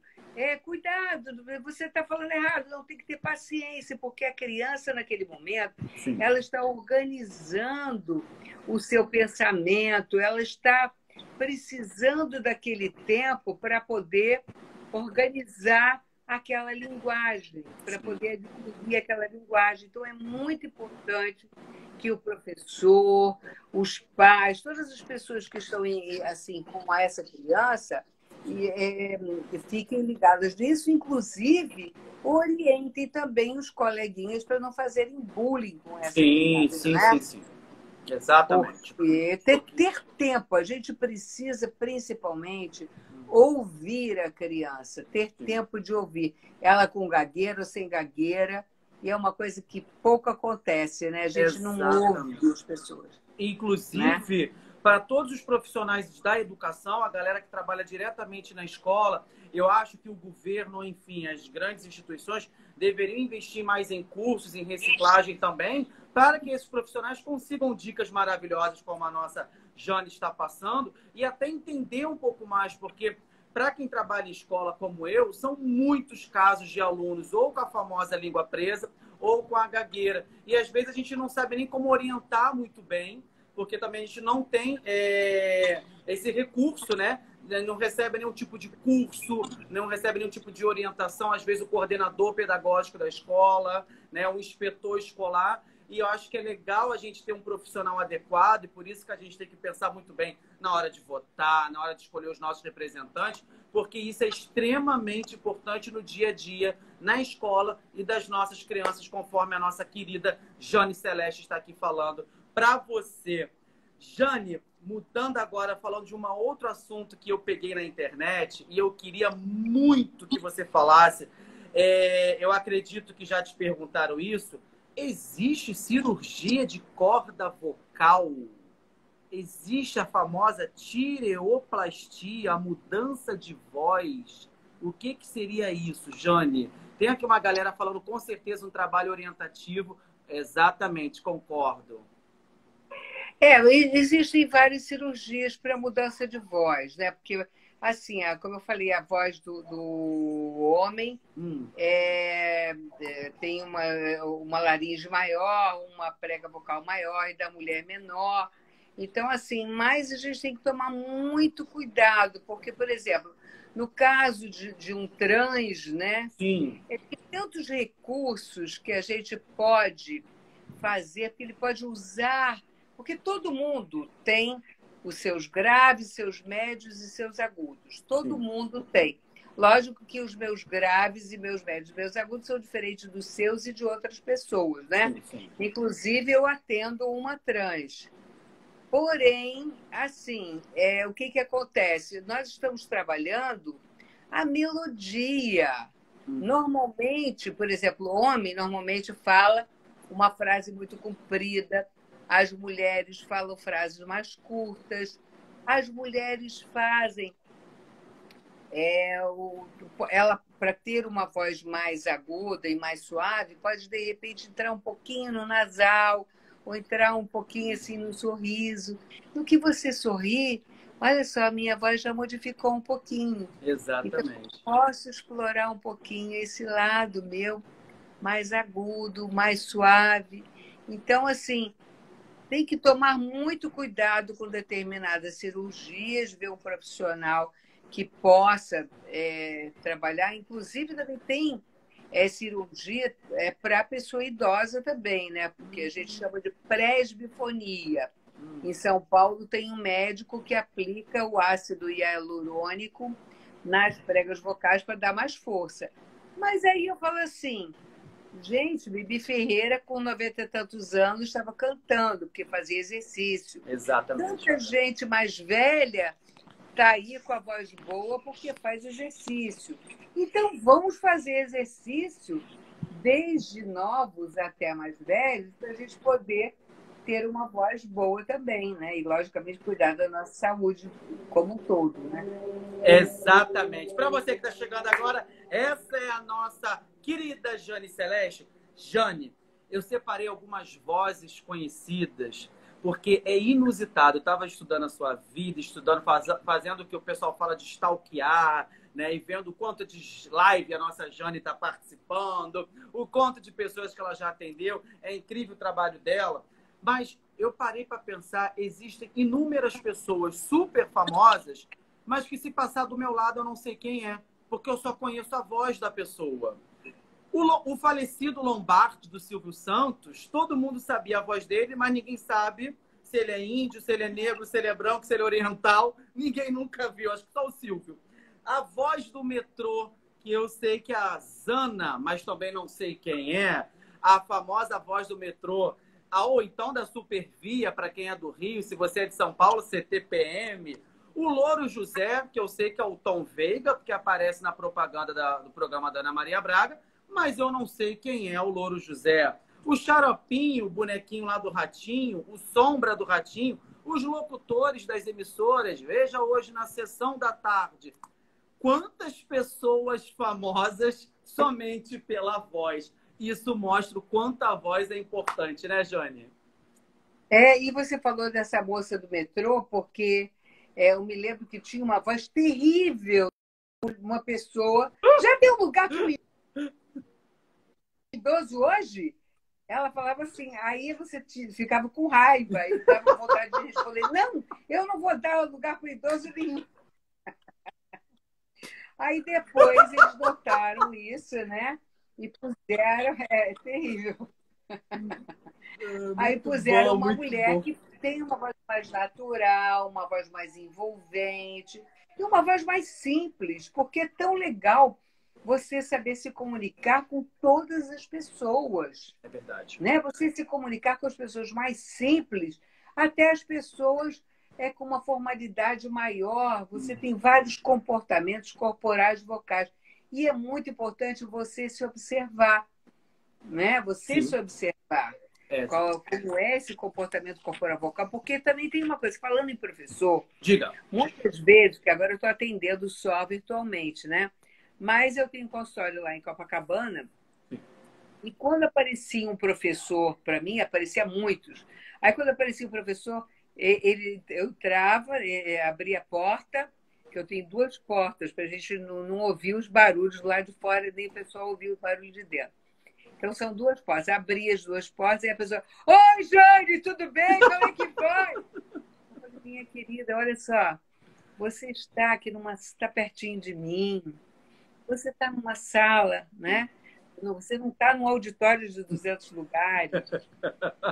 Speaker 2: cuidado, você está falando errado, não, tem que ter paciência, porque a criança, naquele momento,
Speaker 1: Sim.
Speaker 2: ela está organizando o seu pensamento, ela está precisando daquele tempo para poder organizar aquela linguagem, para poder adquirir aquela linguagem. Então, é muito importante que o professor, os pais, todas as pessoas que estão assim, com essa criança, fiquem ligadas nisso, inclusive orientem também os coleguinhas para não fazerem bullying com essa criança.
Speaker 1: Sim. Exatamente.
Speaker 2: Porque ter tempo, a gente precisa principalmente ouvir a criança, ter tempo de ouvir. Ela com gagueira ou sem gagueira, e é uma coisa que pouco acontece, né? A gente não ouve as pessoas.
Speaker 1: Inclusive, para todos os profissionais da educação, a galera que trabalha diretamente na escola, eu acho que o governo, enfim, as grandes instituições deveriam investir mais em cursos, em reciclagem também, para que esses profissionais consigam dicas maravilhosas como a nossa Jane está passando e até entender um pouco mais, porque para quem trabalha em escola como eu, são muitos casos de alunos ou com a famosa língua presa ou com a gagueira. E às vezes a gente não sabe nem como orientar muito bem, porque também a gente não tem esse recurso, né? Não recebe nenhum tipo de curso, não recebe nenhum tipo de orientação, às vezes o coordenador pedagógico da escola, né? O inspetor escolar. E eu acho que é legal a gente ter um profissional adequado, e por isso que a gente tem que pensar muito bem na hora de votar, na hora de escolher os nossos representantes, porque isso é extremamente importante no dia a dia, na escola e das nossas crianças, conforme a nossa querida Jane Celeste está aqui falando para você. Jane, mudando agora, falando de um outro assunto que eu peguei na internet, e eu queria muito que você falasse, eu acredito que já te perguntaram isso. Existe cirurgia de corda vocal? Existe a famosa tireoplastia, a mudança de voz? O que seria isso, Jane? Tem aqui uma galera falando com certeza um trabalho orientativo. Exatamente, concordo.
Speaker 2: Existem várias cirurgias para mudança de voz, né? Porque, assim, como eu falei, a voz do homem tem uma laringe maior, uma prega vocal maior, e da mulher menor. Então, assim, mas a gente tem que tomar muito cuidado, porque, por exemplo, no caso de um trans, né?
Speaker 1: Sim.
Speaker 2: Tem tantos recursos que a gente pode fazer, que ele pode usar, porque todo mundo tem os seus graves, seus médios e seus agudos. Todo
Speaker 1: Sim.
Speaker 2: mundo tem. Lógico que os meus graves e meus médios e meus agudos são diferentes dos seus e de outras pessoas, né?
Speaker 1: Sim, sim.
Speaker 2: Inclusive, eu atendo uma trans. Porém, assim, o que acontece? Nós estamos trabalhando a melodia. Normalmente, por exemplo, o homem normalmente fala uma frase muito comprida, as mulheres falam frases mais curtas, as mulheres fazem ela, para ter uma voz mais aguda e mais suave, pode de repente entrar um pouquinho no nasal ou entrar um pouquinho assim no sorriso. No que você sorri, olha só, a minha voz já modificou um pouquinho.
Speaker 1: Exatamente.
Speaker 2: Então, posso explorar um pouquinho esse lado meu mais agudo, mais suave. Então, assim, tem que tomar muito cuidado com determinadas cirurgias, ver um profissional que possa trabalhar. Inclusive, também tem cirurgia para a pessoa idosa também, né? Porque a gente chama de presbifonia. Em São Paulo tem um médico que aplica o ácido hialurônico nas pregas vocais para dar mais força. Mas aí eu falo assim, gente, Bibi Ferreira, com 90 e tantos anos, estava cantando, porque fazia exercício.
Speaker 1: Exatamente.
Speaker 2: Tanta gente mais velha está aí com a voz boa porque faz exercício. Então, vamos fazer exercício desde novos até mais velhos para a gente poder ter uma voz boa também, né? E, logicamente, cuidar da nossa saúde como um todo, né?
Speaker 1: Exatamente. Para você que está chegando agora, essa é a nossa querida Jane Celeste. Jane, eu separei algumas vozes conhecidas, porque é inusitado. Eu estava estudando a sua vida, fazendo o que o pessoal fala de stalkear, né? E vendo o quanto de live a nossa Jane está participando, o quanto de pessoas que ela já atendeu. É incrível o trabalho dela. Mas eu parei para pensar, existem inúmeras pessoas super famosas, mas que se passar do meu lado eu não sei quem é, porque eu só conheço a voz da pessoa. O falecido Lombardi, do Silvio Santos, todo mundo sabia a voz dele, mas ninguém sabe se ele é índio, se ele é negro, se ele é branco, se ele é oriental. Ninguém nunca viu, acho que só o Silvio. A voz do metrô, que eu sei que é a Zana, mas também não sei quem é, a famosa voz do metrô, ou então da Supervia, para quem é do Rio, se você é de São Paulo, CTPM. O Louro José, que eu sei que é o Tom Veiga, porque aparece na propaganda do programa da Ana Maria Braga, mas eu não sei quem é o Louro José. O Xaropinho, o bonequinho lá do Ratinho, o Sombra do Ratinho, os locutores das emissoras, veja hoje na sessão da tarde. Quantas pessoas famosas somente pela voz. Isso mostra o quanto a voz é importante, né, Jane?
Speaker 2: E você falou dessa moça do metrô, porque eu me lembro que tinha uma voz terrível. uma pessoa. Já deu lugar para o idoso hoje? Ela falava assim, aí você ficava com raiva e dava vontade de responder, não, eu não vou dar lugar para o idoso nenhum. Aí depois eles notaram isso, né? E puseram, é terrível. Aí puseram uma mulher que tem uma voz mais natural, uma voz mais envolvente e uma voz mais simples, porque é tão legal você saber se comunicar com todas as pessoas.
Speaker 1: É verdade.
Speaker 2: Né? Você se comunicar com as pessoas mais simples, até as pessoas com uma formalidade maior. Você tem vários comportamentos corporais vocais. E é muito importante você se observar, né? Você se observar. Como é esse comportamento corporal vocal, porque também tem uma coisa, falando em professor,
Speaker 1: diga.
Speaker 2: Muitas vezes, que agora eu estou atendendo só virtualmente, né? Mas eu tenho um consultório lá em Copacabana, e quando aparecia um professor para mim, aparecia muitos. Aí quando aparecia um professor, eu entrava, abria a porta, que eu tenho 2 portas, para a gente não ouvir os barulhos lá de fora, nem o pessoal ouvir o barulho de dentro. Então, são 2 portas. Abri as 2 portas e a pessoa... Oi, Jane, tudo bem? Como é que vai? Eu falei, minha querida, olha só. Você está aqui está pertinho de mim. Você está numa sala, né? Você não está num auditório de 200 lugares.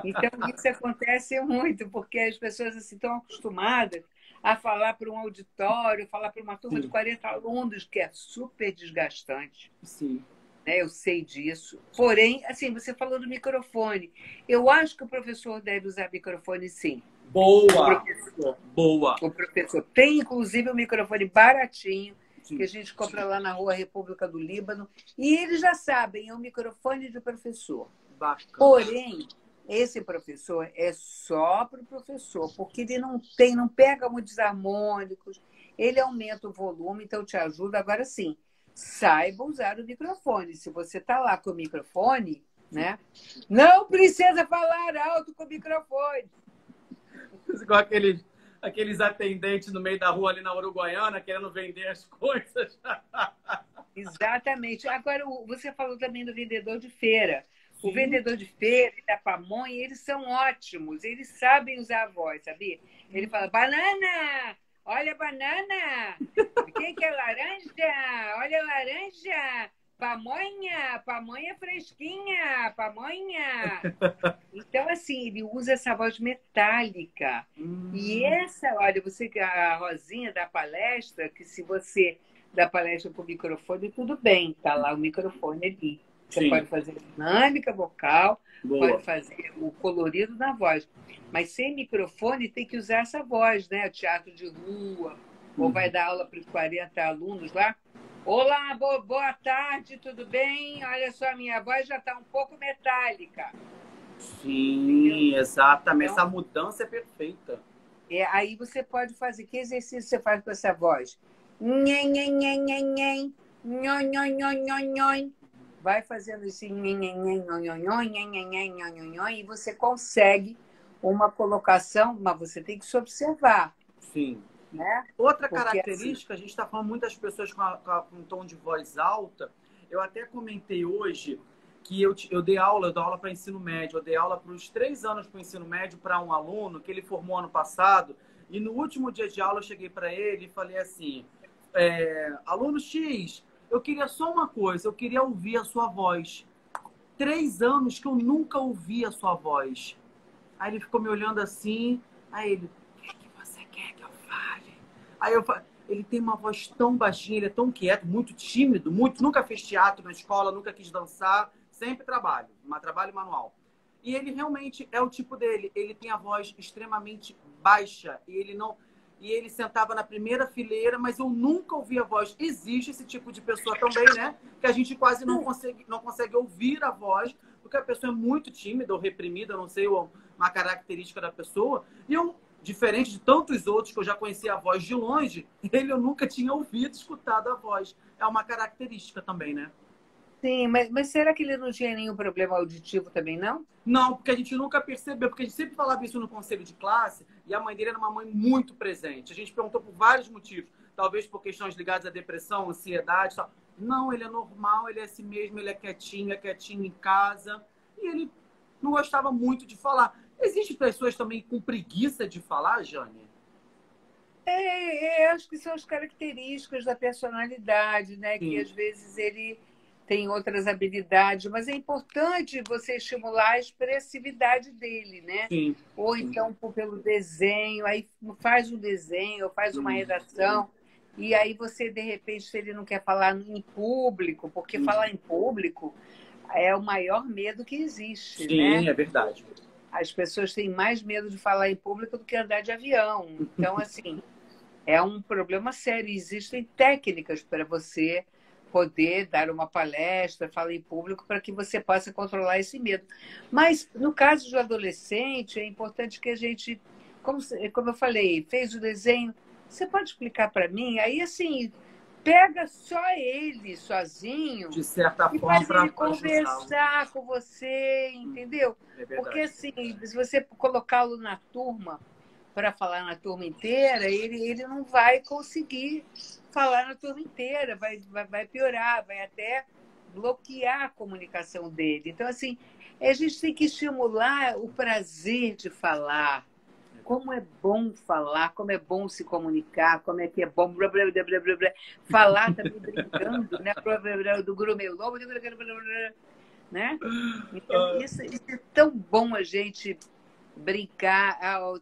Speaker 2: Então, isso acontece muito, porque as pessoas assim, estão acostumadas a falar para um auditório, falar para uma turma de 40 alunos, que é super desgastante.
Speaker 1: Sim.
Speaker 2: Eu sei disso. Porém, assim, você falou do microfone. Eu acho que o professor deve usar microfone, sim.
Speaker 1: Boa!
Speaker 2: O professor. Tem, inclusive, um microfone baratinho, sim, que a gente compra lá na Rua República do Líbano. E eles já sabem, é um microfone de professor.
Speaker 1: Bacana.
Speaker 2: Porém, esse professor é só para o professor, porque ele não pega muitos harmônicos, ele aumenta o volume, então te ajuda. Agora sim, saiba usar o microfone. Se você está lá com o microfone, né? Não precisa falar alto com o microfone.
Speaker 1: Igual aqueles atendentes no meio da rua ali na Uruguaiana, querendo vender as coisas.
Speaker 2: Exatamente. Agora, você falou também do vendedor de feira. Sim. O vendedor de feira e da pamonha, eles são ótimos. Eles sabem usar a voz, sabia? Ele fala, banana! Olha a banana! Quem que é laranja? Olha a laranja! Pamonha fresquinha, pamonha. Então, assim, ele usa essa voz metálica. E olha, a Rosinha da palestra, que se você dá palestra com o microfone, tudo bem, tá lá o microfone ali. Você Sim. pode fazer dinâmica vocal, Boa. Pode fazer o colorido na voz. Mas sem microfone tem que usar essa voz, né? Teatro de rua, ou vai dar aula para os 40 alunos lá. Olá, boa tarde, tudo bem? Olha só, minha voz já está um pouco metálica.
Speaker 1: Sim, entendeu? Exatamente. Então, essa mudança é perfeita.
Speaker 2: Aí você pode fazer. Que exercício você faz com essa voz? Nhen, nhen, nhen, nhen, nhen. Nhon, nhon, nhon, nhon, nhon. Vai fazendo esse nhen, nhen, nhen, nhon, nhon, nhon, nhen, nhen, nhen, nhon, nhon, nhon, e você consegue uma colocação, mas você tem que se observar.
Speaker 1: Sim.
Speaker 2: Né?
Speaker 1: Outra característica, assim, a gente está falando muitas pessoas com um tom de voz alta. Eu até comentei hoje que eu dou aula para ensino médio. Eu dei aula para os 3 anos para o ensino médio para um aluno que ele formou ano passado. E no último dia de aula eu cheguei para ele e falei assim, aluno X, eu queria só uma coisa, eu queria ouvir a sua voz. 3 anos que eu nunca ouvi a sua voz. Aí ele ficou me olhando assim, aí ele... Aí ele tem uma voz tão baixinha, ele é tão quieto, muito tímido, nunca fez teatro na escola, nunca quis dançar, sempre trabalho manual. E ele realmente é o tipo dele, ele tem a voz extremamente baixa e ele sentava na primeira fileira, mas eu nunca ouvi a voz. Existe esse tipo de pessoa também, né? Que a gente quase não consegue ouvir a voz, porque a pessoa é muito tímida ou reprimida, não sei, uma característica da pessoa. E eu, diferente de tantos outros que eu já conhecia a voz de longe, eu nunca tinha ouvido, escutado a voz. É uma característica também, né?
Speaker 2: Sim, mas será que ele não tinha nenhum problema auditivo também, não?
Speaker 1: Não, porque a gente nunca percebeu, porque a gente sempre falava isso no conselho de classe, e a mãe dele era uma mãe muito presente. A gente perguntou por vários motivos. talvez por questões ligadas à depressão, ansiedade e tal. Não, ele é normal, ele é assim mesmo, ele é quietinho em casa. E ele não gostava muito de falar. Existem pessoas também com preguiça de falar, Jane?
Speaker 2: Acho que são as características da personalidade, né? Que
Speaker 1: Sim,
Speaker 2: às vezes ele tem outras habilidades, mas é importante você estimular a expressividade dele, né?
Speaker 1: sim.
Speaker 2: Ou
Speaker 1: Sim.
Speaker 2: então pelo desenho, aí faz um desenho, ou faz uma redação, e aí você, de repente, se ele não quer falar em público, porque falar em público é o maior medo que existe,
Speaker 1: Sim,
Speaker 2: né?
Speaker 1: é verdade.
Speaker 2: As pessoas têm mais medo de falar em público do que andar de avião. Então, assim, é um problema sério. Existem técnicas para você poder dar uma palestra, falar em público, para que você possa controlar esse medo. Mas, no caso do adolescente, é importante que a gente, como eu falei, fez o desenho, você pode explicar para mim? Aí, assim, pega só ele sozinho
Speaker 1: De certa
Speaker 2: e
Speaker 1: forma,
Speaker 2: faz ele
Speaker 1: para ajudá-lo.
Speaker 2: conversar com você, entendeu?
Speaker 1: É
Speaker 2: Porque,
Speaker 1: verdade.
Speaker 2: assim, se você colocá-lo na turma, para falar na turma inteira, ele não vai conseguir falar na turma inteira, vai piorar, vai até bloquear a comunicação dele. Então, assim, a gente tem que estimular o prazer de falar. Como é bom falar, como é bom se comunicar, como é que é bom blá, blá, blá, blá, blá, blá. Falar também brincando, né? Blá, blá, blá, do grumelô, blá, blá, blá, blá, blá, né? Então, isso é tão bom a gente brincar.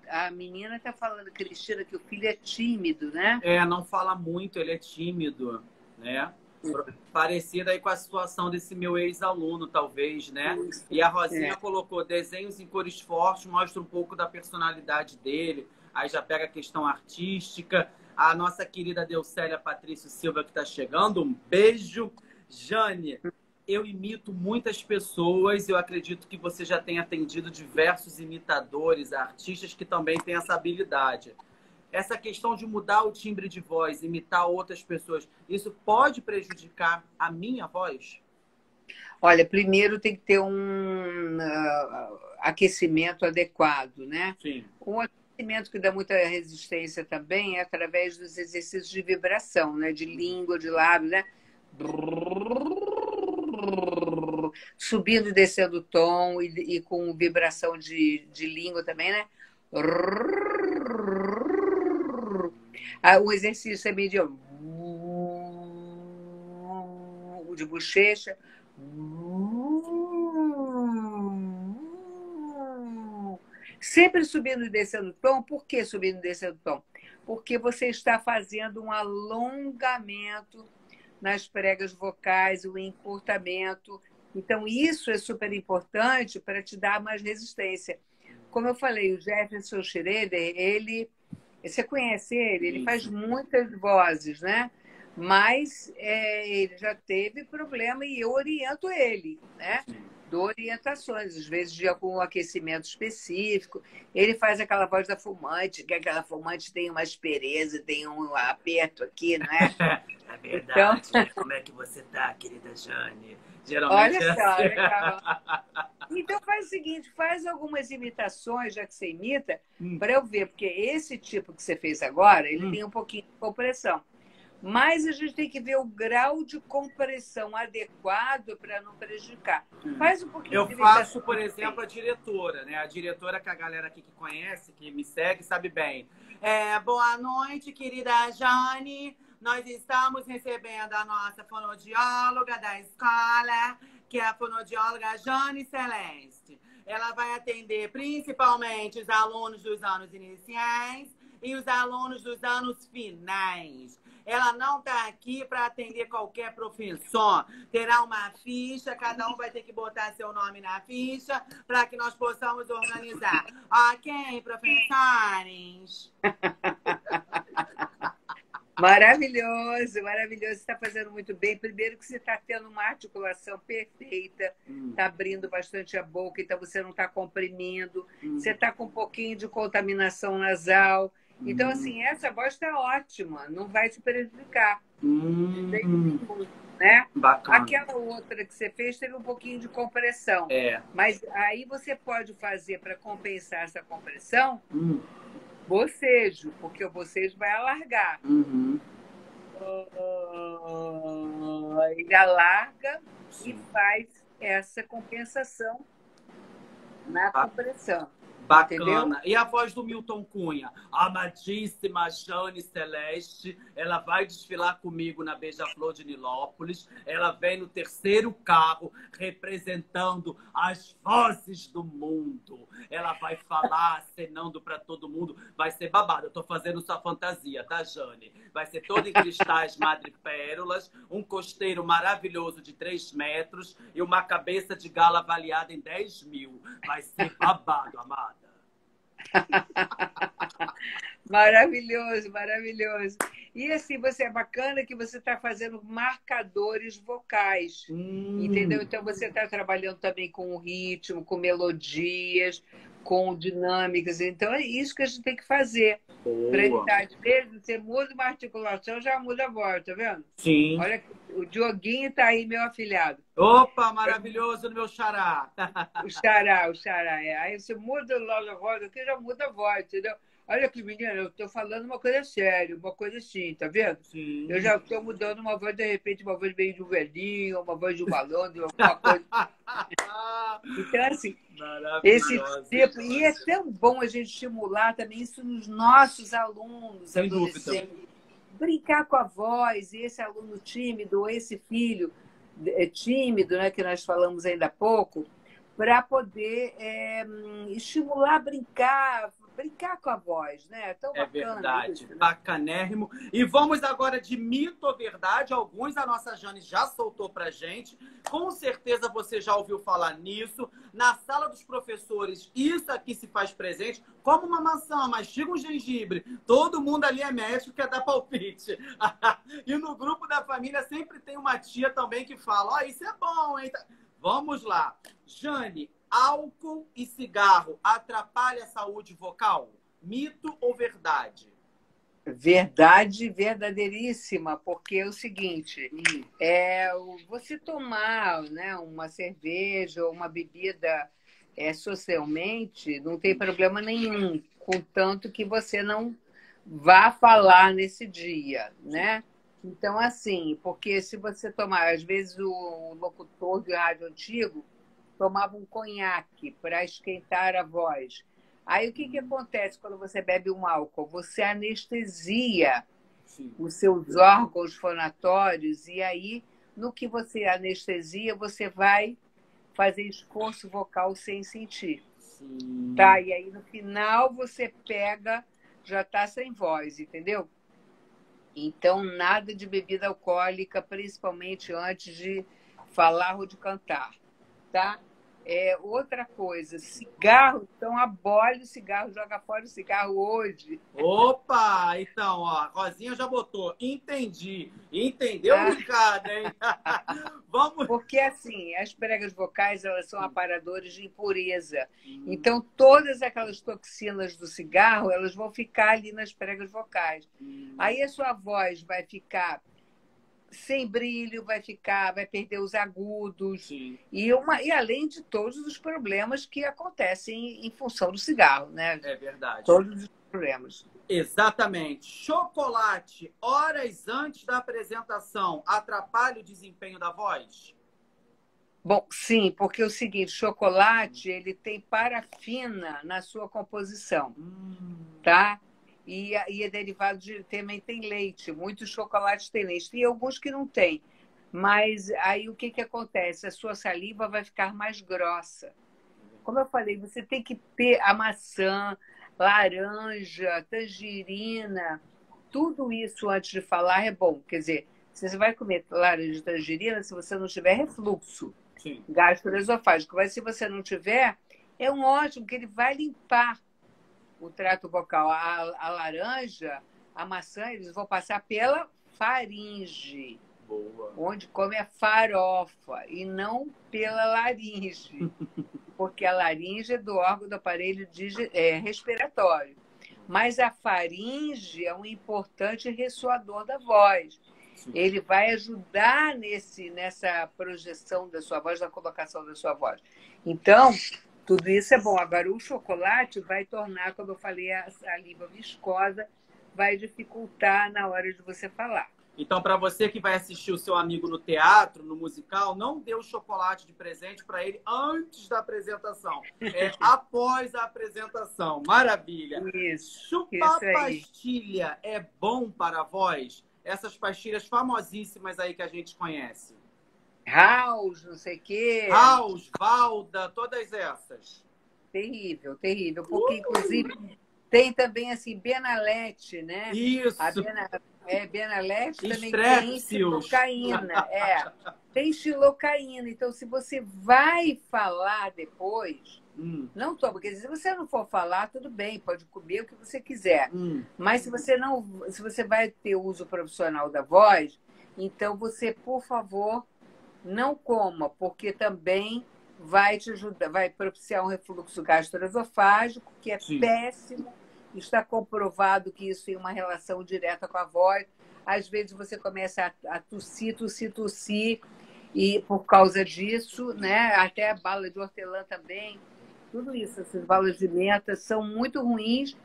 Speaker 2: A menina está falando, Cristina, que o filho é tímido, né?
Speaker 1: Não fala muito, ele é tímido, né? Parecido aí com a situação desse meu ex-aluno, talvez, né?
Speaker 2: Isso.
Speaker 1: E a Rosinha
Speaker 2: É.
Speaker 1: colocou desenhos em cores fortes, mostra um pouco da personalidade dele, aí já pega a questão artística. A nossa querida Deucélia Patrício Silva que está chegando, um beijo. Jane, eu imito muitas pessoas, eu acredito que você já tem atendido diversos imitadores, artistas que também têm essa habilidade. Essa questão de mudar o timbre de voz, imitar outras pessoas, isso pode prejudicar a minha voz?
Speaker 2: Olha, primeiro tem que ter aquecimento adequado, né?
Speaker 1: Sim.
Speaker 2: Um aquecimento que dá muita resistência também é através dos exercícios de vibração, né? De língua, de lábio, né? Subindo e descendo o tom e com vibração de língua também, né? O exercício é meio de bochecha. Sempre subindo e descendo o tom. Por que subindo e descendo o tom? Porque você está fazendo um alongamento nas pregas vocais, o encurtamento. Então, isso é super importante para te dar mais resistência. Como eu falei, o Jefferson Schroeder, você conhece ele? Ele faz muitas vozes, né? Mas ele já teve problema e eu oriento ele, né? Dou orientações, às vezes de algum aquecimento específico. Ele faz aquela voz da fumante, que aquela fumante tem uma aspereza, tem um aperto aqui, não é?
Speaker 1: É verdade.
Speaker 2: Então,
Speaker 1: Como é que você tá, querida Jane? Geralmente
Speaker 2: olha
Speaker 1: é
Speaker 2: só,
Speaker 1: assim.
Speaker 2: legal. Então faz o seguinte, faz algumas imitações, já que você imita, para eu ver, porque esse tipo que você fez agora, ele tem um pouquinho de compressão. Mas a gente tem que ver o grau de compressão adequado para não prejudicar. Faz um pouquinho
Speaker 1: Eu
Speaker 2: de
Speaker 1: faço,
Speaker 2: imitação.
Speaker 1: por exemplo, a diretora, né? A diretora que a galera aqui que conhece, que me segue, sabe bem. Boa noite, querida Jane. Nós estamos recebendo a nossa fonoaudióloga da escola, que é a fonoaudióloga Jane Celeste. Ela vai atender principalmente os alunos dos anos iniciais e os alunos dos anos finais. Ela não está aqui para atender qualquer professor. Terá uma ficha, cada um vai ter que botar seu nome na ficha para que nós possamos organizar. Ok, professores?
Speaker 2: Maravilhoso, maravilhoso. Você está fazendo muito bem. Primeiro que você está tendo uma articulação perfeita, está abrindo bastante a boca, então você não está comprimindo. Você está com um pouquinho de contaminação nasal. Então, assim, essa voz está ótima, não vai te prejudicar. Né?
Speaker 1: Bacana.
Speaker 2: Aquela outra que você fez teve um pouquinho de compressão. Mas aí você pode fazer para compensar essa compressão bocejo, porque o bocejo vai alargar. e alarga e
Speaker 1: Sim.
Speaker 2: faz essa compensação na compressão. Entendeu?
Speaker 1: Bacana. E a voz do Milton Cunha? Amadíssima Jane Celeste, ela vai desfilar comigo na Beija-Flor de Nilópolis. Ela vem no terceiro carro representando as vozes do mundo. Ela vai falar, acenando para todo mundo. Vai ser babado. Eu tô fazendo sua fantasia, tá, Jane? Vai ser toda em cristais madrepérolas, um costeiro maravilhoso de 3 metros e uma cabeça de gala avaliada em 10 mil. Vai ser babado, amada.
Speaker 2: Maravilhoso, maravilhoso. E assim, você é bacana que você está fazendo marcadores vocais, entendeu? Então você está trabalhando também com o ritmo, com melodias, com dinâmicas. Então é isso que a gente tem que fazer. Para às vezes você muda uma articulação, já muda a voz, tá vendo?
Speaker 1: Sim.
Speaker 2: Olha, o Dioguinho está aí, meu afilhado.
Speaker 1: Opa, maravilhoso no meu xará.
Speaker 2: O xará. É. Aí você muda logo a voz, aqui já muda a voz, entendeu? Olha aqui, menina, eu estou falando uma coisa séria, uma coisa assim, tá vendo?
Speaker 1: Sim.
Speaker 2: Eu já estou mudando uma voz, de repente, uma voz meio de um velhinho, uma voz de um malandro, alguma coisa. Então, assim, esse tipo. E é tão bom a gente estimular também isso nos nossos alunos,
Speaker 1: sem
Speaker 2: adolescentes.
Speaker 1: dúvida.
Speaker 2: Brincar com a voz, e esse aluno tímido, ou esse filho tímido, né, que nós falamos ainda há pouco, para poder estimular a brincar com a voz, né? É tão bacana.
Speaker 1: É verdade,
Speaker 2: isso, né?
Speaker 1: bacanérrimo. E vamos agora de mito ou verdade. Alguns a nossa Jane já soltou pra gente. Com certeza você já ouviu falar nisso. Na sala dos professores, isso aqui se faz presente. Como uma maçã, mastiga um gengibre. Todo mundo ali é médico, quer dar palpite. E no grupo da família sempre tem uma tia também que fala: ó, isso é bom, hein? Vamos lá. Jane, álcool e cigarro atrapalha a saúde vocal? Mito ou verdade?
Speaker 2: Verdade verdadeiríssima, porque é o seguinte, você tomar, né, uma cerveja ou uma bebida socialmente, não tem problema nenhum, contanto que você não vá falar nesse dia, né? Então, assim, porque se você tomar, às vezes o locutor de rádio antigo tomava um conhaque para esquentar a voz. Aí o que acontece quando você bebe um álcool? Você anestesia os seus órgãos fonatórios e aí, no que você anestesia, você vai fazer esforço vocal sem sentir.
Speaker 1: Sim.
Speaker 2: Tá? E aí, no final, você pega, já está sem voz, entendeu? Então, nada de bebida alcoólica, principalmente antes de falar ou de cantar, tá? Outra coisa, cigarro, então abole o cigarro, joga fora o cigarro hoje.
Speaker 1: Opa! Então, ó, a Rosinha já botou. Entendi. Entendeu, Ricardo, hein? Vamos.
Speaker 2: Porque, assim, as pregas vocais, elas são aparadores de impureza. Então, todas aquelas toxinas do cigarro, elas vão ficar ali nas pregas vocais. Aí a sua voz vai ficar sem brilho, vai perder os agudos. E além de todos os problemas que acontecem em função do cigarro, né?
Speaker 1: É verdade.
Speaker 2: Todos os problemas.
Speaker 1: Exatamente. Chocolate, horas antes da apresentação, atrapalha o desempenho da voz?
Speaker 2: Bom, sim, porque é o seguinte, chocolate, ele tem parafina na sua composição, tá? E é derivado também tem leite. Muitos chocolates têm leite. Tem alguns que não têm. Mas aí o que acontece? A sua saliva vai ficar mais grossa. Como eu falei, você tem que ter a maçã, laranja, tangerina. Tudo isso antes de falar é bom. Quer dizer, se você vai comer laranja e tangerina, se você não tiver refluxo gastroesofágico. Mas se você não tiver, é um ótimo, que ele vai limpar o trato vocal. A laranja, a maçã, eles vão passar pela faringe.
Speaker 1: Boa.
Speaker 2: Onde come a farofa, e não pela laringe. Porque a laringe é do órgão do aparelho respiratório. Mas a faringe é um importante ressoador da voz. Ele vai ajudar nessa projeção da sua voz, na colocação da sua voz. Então, tudo isso é bom. Agora, o chocolate vai tornar, como eu falei, a saliva viscosa, vai dificultar na hora de você falar.
Speaker 1: Então, para você que vai assistir o seu amigo no teatro, no musical, não dê o chocolate de presente para ele antes da apresentação. É após a apresentação. Maravilha. Chupar
Speaker 2: isso aí.
Speaker 1: pastilha é bom para a voz? Essas pastilhas famosíssimas aí que a gente conhece.
Speaker 2: House, não sei o quê.
Speaker 1: House, Valda, todas essas.
Speaker 2: Terrível, terrível. Porque, inclusive, tem também, assim, Benalete, né?
Speaker 1: Isso.
Speaker 2: Benalete também tem
Speaker 1: Strepsils.
Speaker 2: xilocaína. Tem xilocaína. Então, se você vai falar depois, não toma. Porque se você não for falar, tudo bem, pode comer o que você quiser. Mas se você vai ter uso profissional da voz, então você, por favor, não coma, porque também vai te ajudar, vai propiciar um refluxo gastroesofágico, que é péssimo. Está comprovado que isso tem uma relação direta com a voz. Às vezes você começa a tossir, e por causa disso, né? Até a bala de hortelã também. Tudo isso, essas balas de menta são muito ruins.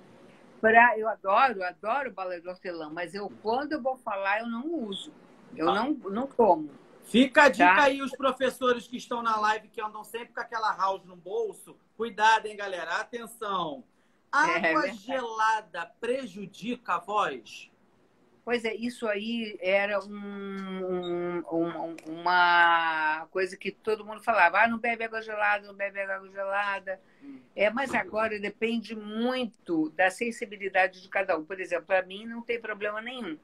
Speaker 2: Eu adoro bala de hortelã, mas quando eu vou falar, eu não uso. Eu não tomo.
Speaker 1: Fica a dica aí, os professores que estão na live, que andam sempre com aquela house no bolso. Cuidado, hein, galera? Atenção. Água gelada prejudica a voz?
Speaker 2: Pois é, isso aí era uma coisa que todo mundo falava. Não bebe água gelada, não bebe água gelada. Mas agora depende muito da sensibilidade de cada um. Por exemplo, para mim não tem problema nenhum.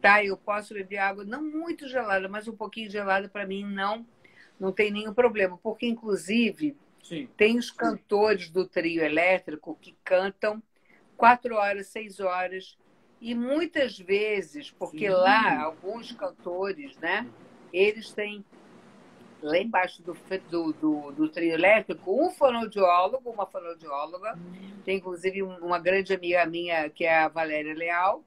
Speaker 2: Tá? Eu posso beber água não muito gelada, mas um pouquinho gelada para mim não tem nenhum problema. Porque, inclusive... Tem os cantores do trio elétrico que cantam 4 horas, 6 horas. E muitas vezes, porque lá, alguns cantores, né? Eles têm, lá embaixo do trio elétrico, um fonoaudiólogo, uma fonoaudióloga. Tem, inclusive, uma grande amiga minha, que é a Valéria Leal.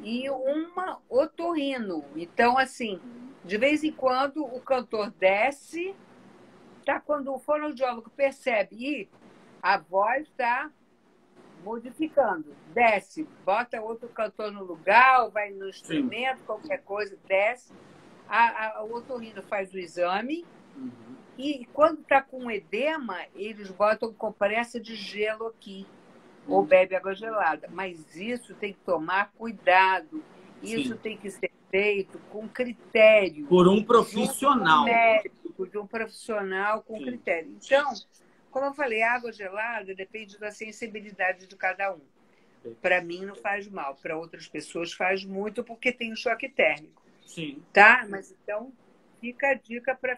Speaker 2: E uma otorrino. Então, assim, de vez em quando, o cantor desce... Quando o fonoaudiólogo percebe e a voz está modificando, desce, bota outro cantor no lugar, ou vai no instrumento, qualquer coisa, desce. O otorrino faz o exame e quando está com edema, eles botam compressa de gelo aqui, ou bebe água gelada. Mas isso tem que tomar cuidado. Isso tem que ser feito com critério.
Speaker 1: Por um profissional.
Speaker 2: De um profissional com critério. Então, como eu falei, água gelada depende da sensibilidade de cada um. Para mim não faz mal, para outras pessoas faz muito porque tem um choque térmico. Tá? Mas então fica a dica para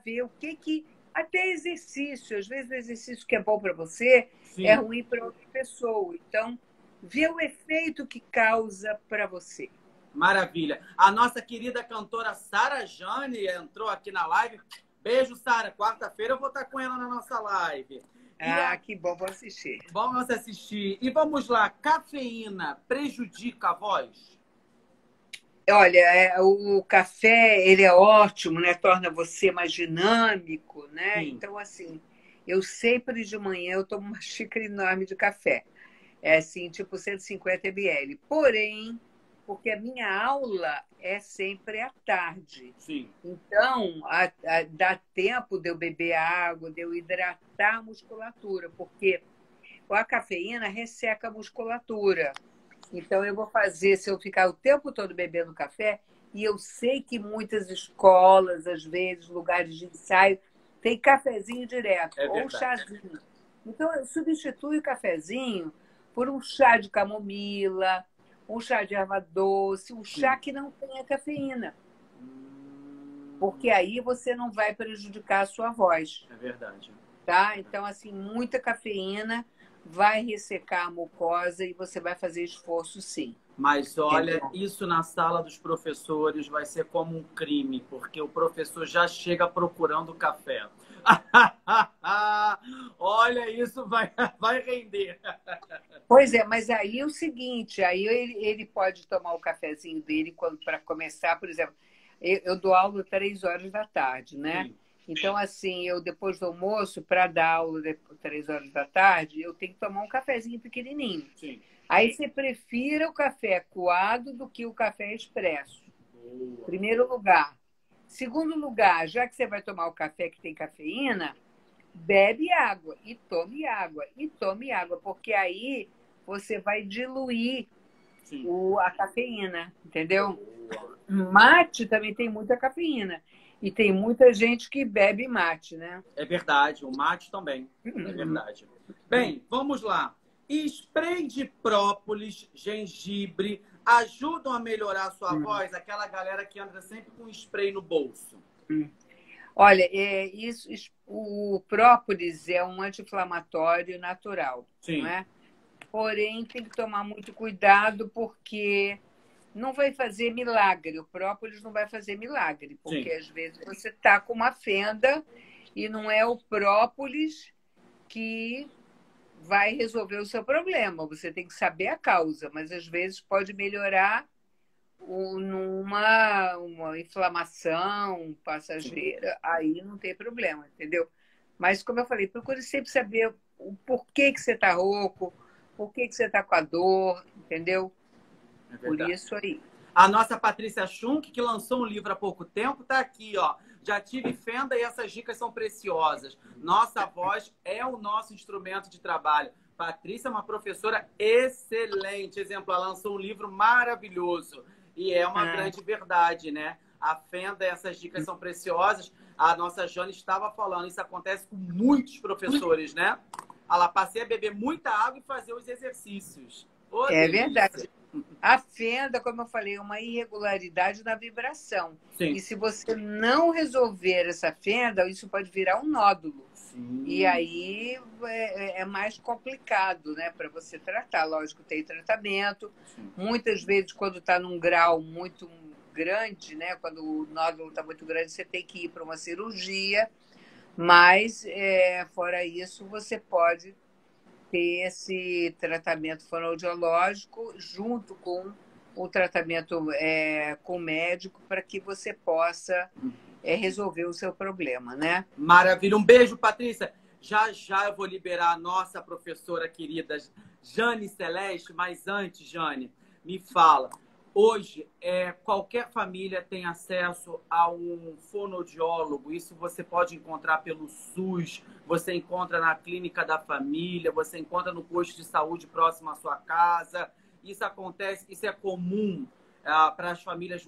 Speaker 2: ver o que até exercício, às vezes o exercício que é bom para você é ruim para outra pessoa. Então, vê o efeito que causa para você.
Speaker 1: Maravilha. A nossa querida cantora Sara Jane entrou aqui na live. Beijo, Sara. Quarta-feira eu vou estar com ela na nossa live.
Speaker 2: Que bom, vou assistir.
Speaker 1: Vamos assistir. E vamos lá. Cafeína prejudica a voz?
Speaker 2: Olha, o café, ele é ótimo, né? Torna você mais dinâmico, né? Então, assim, eu sempre de manhã eu tomo uma xícara enorme de café. É assim, tipo 150 ml. Porém, porque a minha aula é sempre à tarde. Então, dá tempo de eu beber água, de eu hidratar a musculatura, porque a cafeína resseca a musculatura. Então, eu vou fazer, se eu ficar o tempo todo bebendo café, e eu sei que muitas escolas, às vezes, lugares de ensaio, tem cafezinho direto, ou chazinho. Então, eu substituo o cafezinho por um chá de camomila, um chá de erva doce, um chá que não tenha cafeína. Porque aí você não vai prejudicar a sua voz.
Speaker 1: É verdade.
Speaker 2: Tá? Então, assim, muita cafeína vai ressecar a mucosa e você vai fazer esforço, sim.
Speaker 1: Mas olha, isso na sala dos professores vai ser como um crime, porque o professor já chega procurando café. Olha, isso vai render.
Speaker 2: Pois é, mas aí é o seguinte, aí ele pode tomar o cafezinho dele para começar, por exemplo, eu dou aula 3 horas da tarde, né? Sim. Então, assim, eu depois do almoço, para dar aula 3 horas da tarde, eu tenho que tomar um cafezinho pequenininho.
Speaker 1: Sim.
Speaker 2: Aí você prefira o café coado do que o café expresso. Primeiro lugar. Segundo lugar, já que você vai tomar o café que tem cafeína, bebe água e tome água. E tome água, porque aí você vai diluir a cafeína, entendeu? Mate também tem muita cafeína. E tem muita gente que bebe mate, né?
Speaker 1: É verdade, o mate também. É verdade. Bem, vamos lá. Spray de própolis, gengibre, ajudam a melhorar a sua voz? Aquela galera que anda sempre com spray no bolso.
Speaker 2: Olha, o própolis é um anti-inflamatório natural,
Speaker 1: Sim.
Speaker 2: não é? Porém, tem que tomar muito cuidado porque não vai fazer milagre. O própolis não vai fazer milagre, porque
Speaker 1: Sim.
Speaker 2: às vezes você está com uma fenda e não é o própolis que vai resolver o seu problema. Você tem que saber a causa, mas às vezes pode melhorar uma inflamação passageira, aí não tem problema, entendeu? Mas, como eu falei, procure sempre saber o porquê que você está rouco, por que você está com a dor, entendeu?
Speaker 1: É
Speaker 2: Por
Speaker 1: verdade.
Speaker 2: isso aí.
Speaker 1: A nossa Patrícia Schunk, que lançou um livro há pouco tempo, está aqui, ó. Já tive fenda e essas dicas são preciosas. Nossa voz é o nosso instrumento de trabalho. Patrícia é uma professora excelente, exemplar. Lançou um livro maravilhoso. E é uma grande verdade, né? A fenda e essas dicas são preciosas. A nossa Jane estava falando, isso acontece com muitos professores, né? Ela passei a beber muita água e fazer os exercícios. Oh,
Speaker 2: é
Speaker 1: delícia.
Speaker 2: verdade. A fenda, como eu falei, é uma irregularidade na vibração.
Speaker 1: Sim.
Speaker 2: E se você não resolver essa fenda, isso pode virar um nódulo.
Speaker 1: Sim.
Speaker 2: E aí é mais complicado, né, para você tratar. Lógico, tem tratamento. Sim. Muitas vezes, quando está num grau muito grande, né, quando o nódulo está muito grande, você tem que ir para uma cirurgia. Mas, fora isso, você pode ter esse tratamento fonoaudiológico junto com o tratamento com o médico para que você possa resolver o seu problema, né?
Speaker 1: Maravilha. Um beijo, Patrícia. Já já eu vou liberar a nossa professora querida Jane Celeste, mas antes, Jane, me fala. Hoje, qualquer família tem acesso a um fonoaudiólogo. Isso você pode encontrar pelo SUS, você encontra na clínica da família, você encontra no posto de saúde próximo à sua casa. Isso acontece, isso é comum para as famílias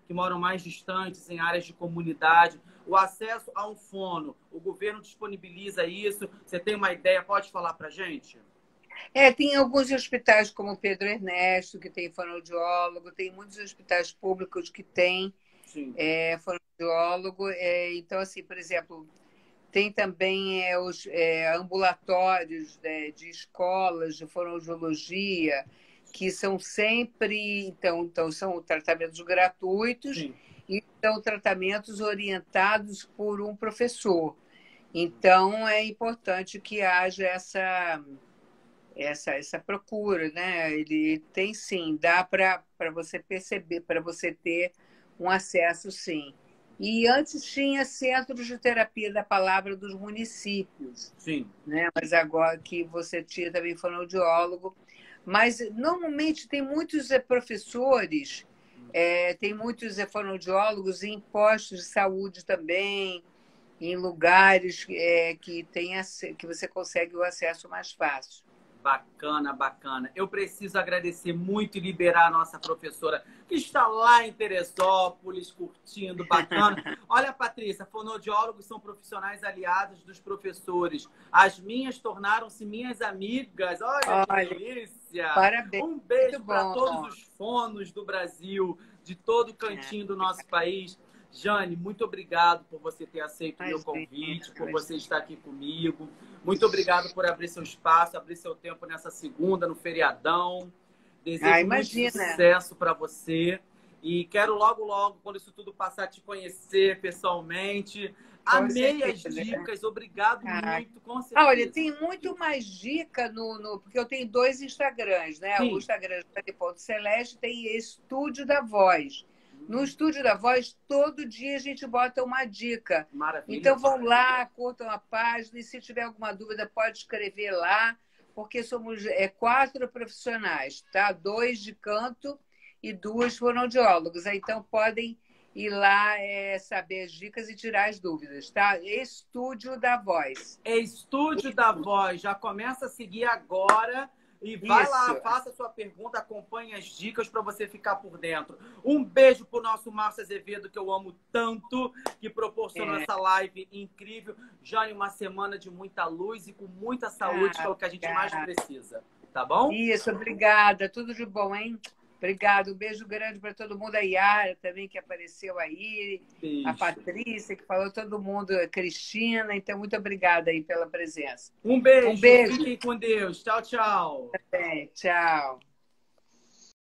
Speaker 1: que moram mais distantes, em áreas de comunidade. O acesso a um fono, o governo disponibiliza isso. Você tem uma ideia? Pode falar para a gente?
Speaker 2: Tem alguns hospitais como o Pedro Ernesto, que tem fonoaudiólogo, tem muitos hospitais públicos que têm fonoaudiólogo. Então, assim, por exemplo, tem também os ambulatórios de escolas de fonoaudiologia, que são sempre, então são tratamentos gratuitos. Sim. E são tratamentos orientados por um professor. Então, é importante que haja essa procura, né? Ele tem sim, dá para você perceber, para você ter um acesso, sim. E antes tinha centros de terapia da palavra dos municípios. Sim. Né? Mas agora que você tinha também fonoaudiólogo. Mas normalmente tem muitos professores, tem muitos fonoaudiólogos em postos de saúde também, em lugares que você consegue o acesso mais fácil.
Speaker 1: Bacana, bacana. Eu preciso agradecer muito e liberar a nossa professora, que está lá em Teresópolis, curtindo, bacana. Olha, Patrícia, fonoaudiólogos são profissionais aliados dos professores. As minhas tornaram-se minhas amigas. Olha que delícia!
Speaker 2: Parabéns.
Speaker 1: Um beijo para todos os fonos do Brasil, de todo cantinho do nosso país. Jane, muito obrigado por você ter aceito o meu convite, por você estar aqui comigo. Muito obrigado por abrir seu espaço, abrir seu tempo nessa segunda, no feriadão. Desejo muito sucesso para você. E quero logo, logo, quando isso tudo passar, te conhecer pessoalmente. Amei as dicas, obrigado muito, com certeza.
Speaker 2: Olha, tem muito mais dica porque eu tenho 2 Instagrams, né? Sim. O Instagram Celeste tem Estúdio da Voz. No Estúdio da Voz, todo dia a gente bota uma dica.
Speaker 1: Maravilha.
Speaker 2: Então vão lá, curtam a página e se tiver alguma dúvida pode escrever lá, porque somos 4 profissionais, tá? 2 de canto e 2 fonoaudiólogos. Então, podem ir lá saber as dicas e tirar as dúvidas, tá? Estúdio da Voz.
Speaker 1: É Estúdio da Voz. Já começa a seguir agora e vai lá, faça sua pergunta, acompanhe as dicas para você ficar por dentro. Um beijo pro nosso Márcio Azevedo, que eu amo tanto, que proporcionou essa live incrível. Já em uma semana de muita luz e com muita saúde, que é o que a gente mais precisa. Tá bom?
Speaker 2: Isso, obrigada. Tudo de bom, hein? Obrigado. Um beijo grande para todo mundo. A Yara também, que apareceu aí. Beijo. A Patrícia, que falou, todo mundo. A Cristina. Então, muito obrigada aí pela presença.
Speaker 1: Um beijo. Fiquem com Deus. Tchau, tchau.
Speaker 2: Tchau.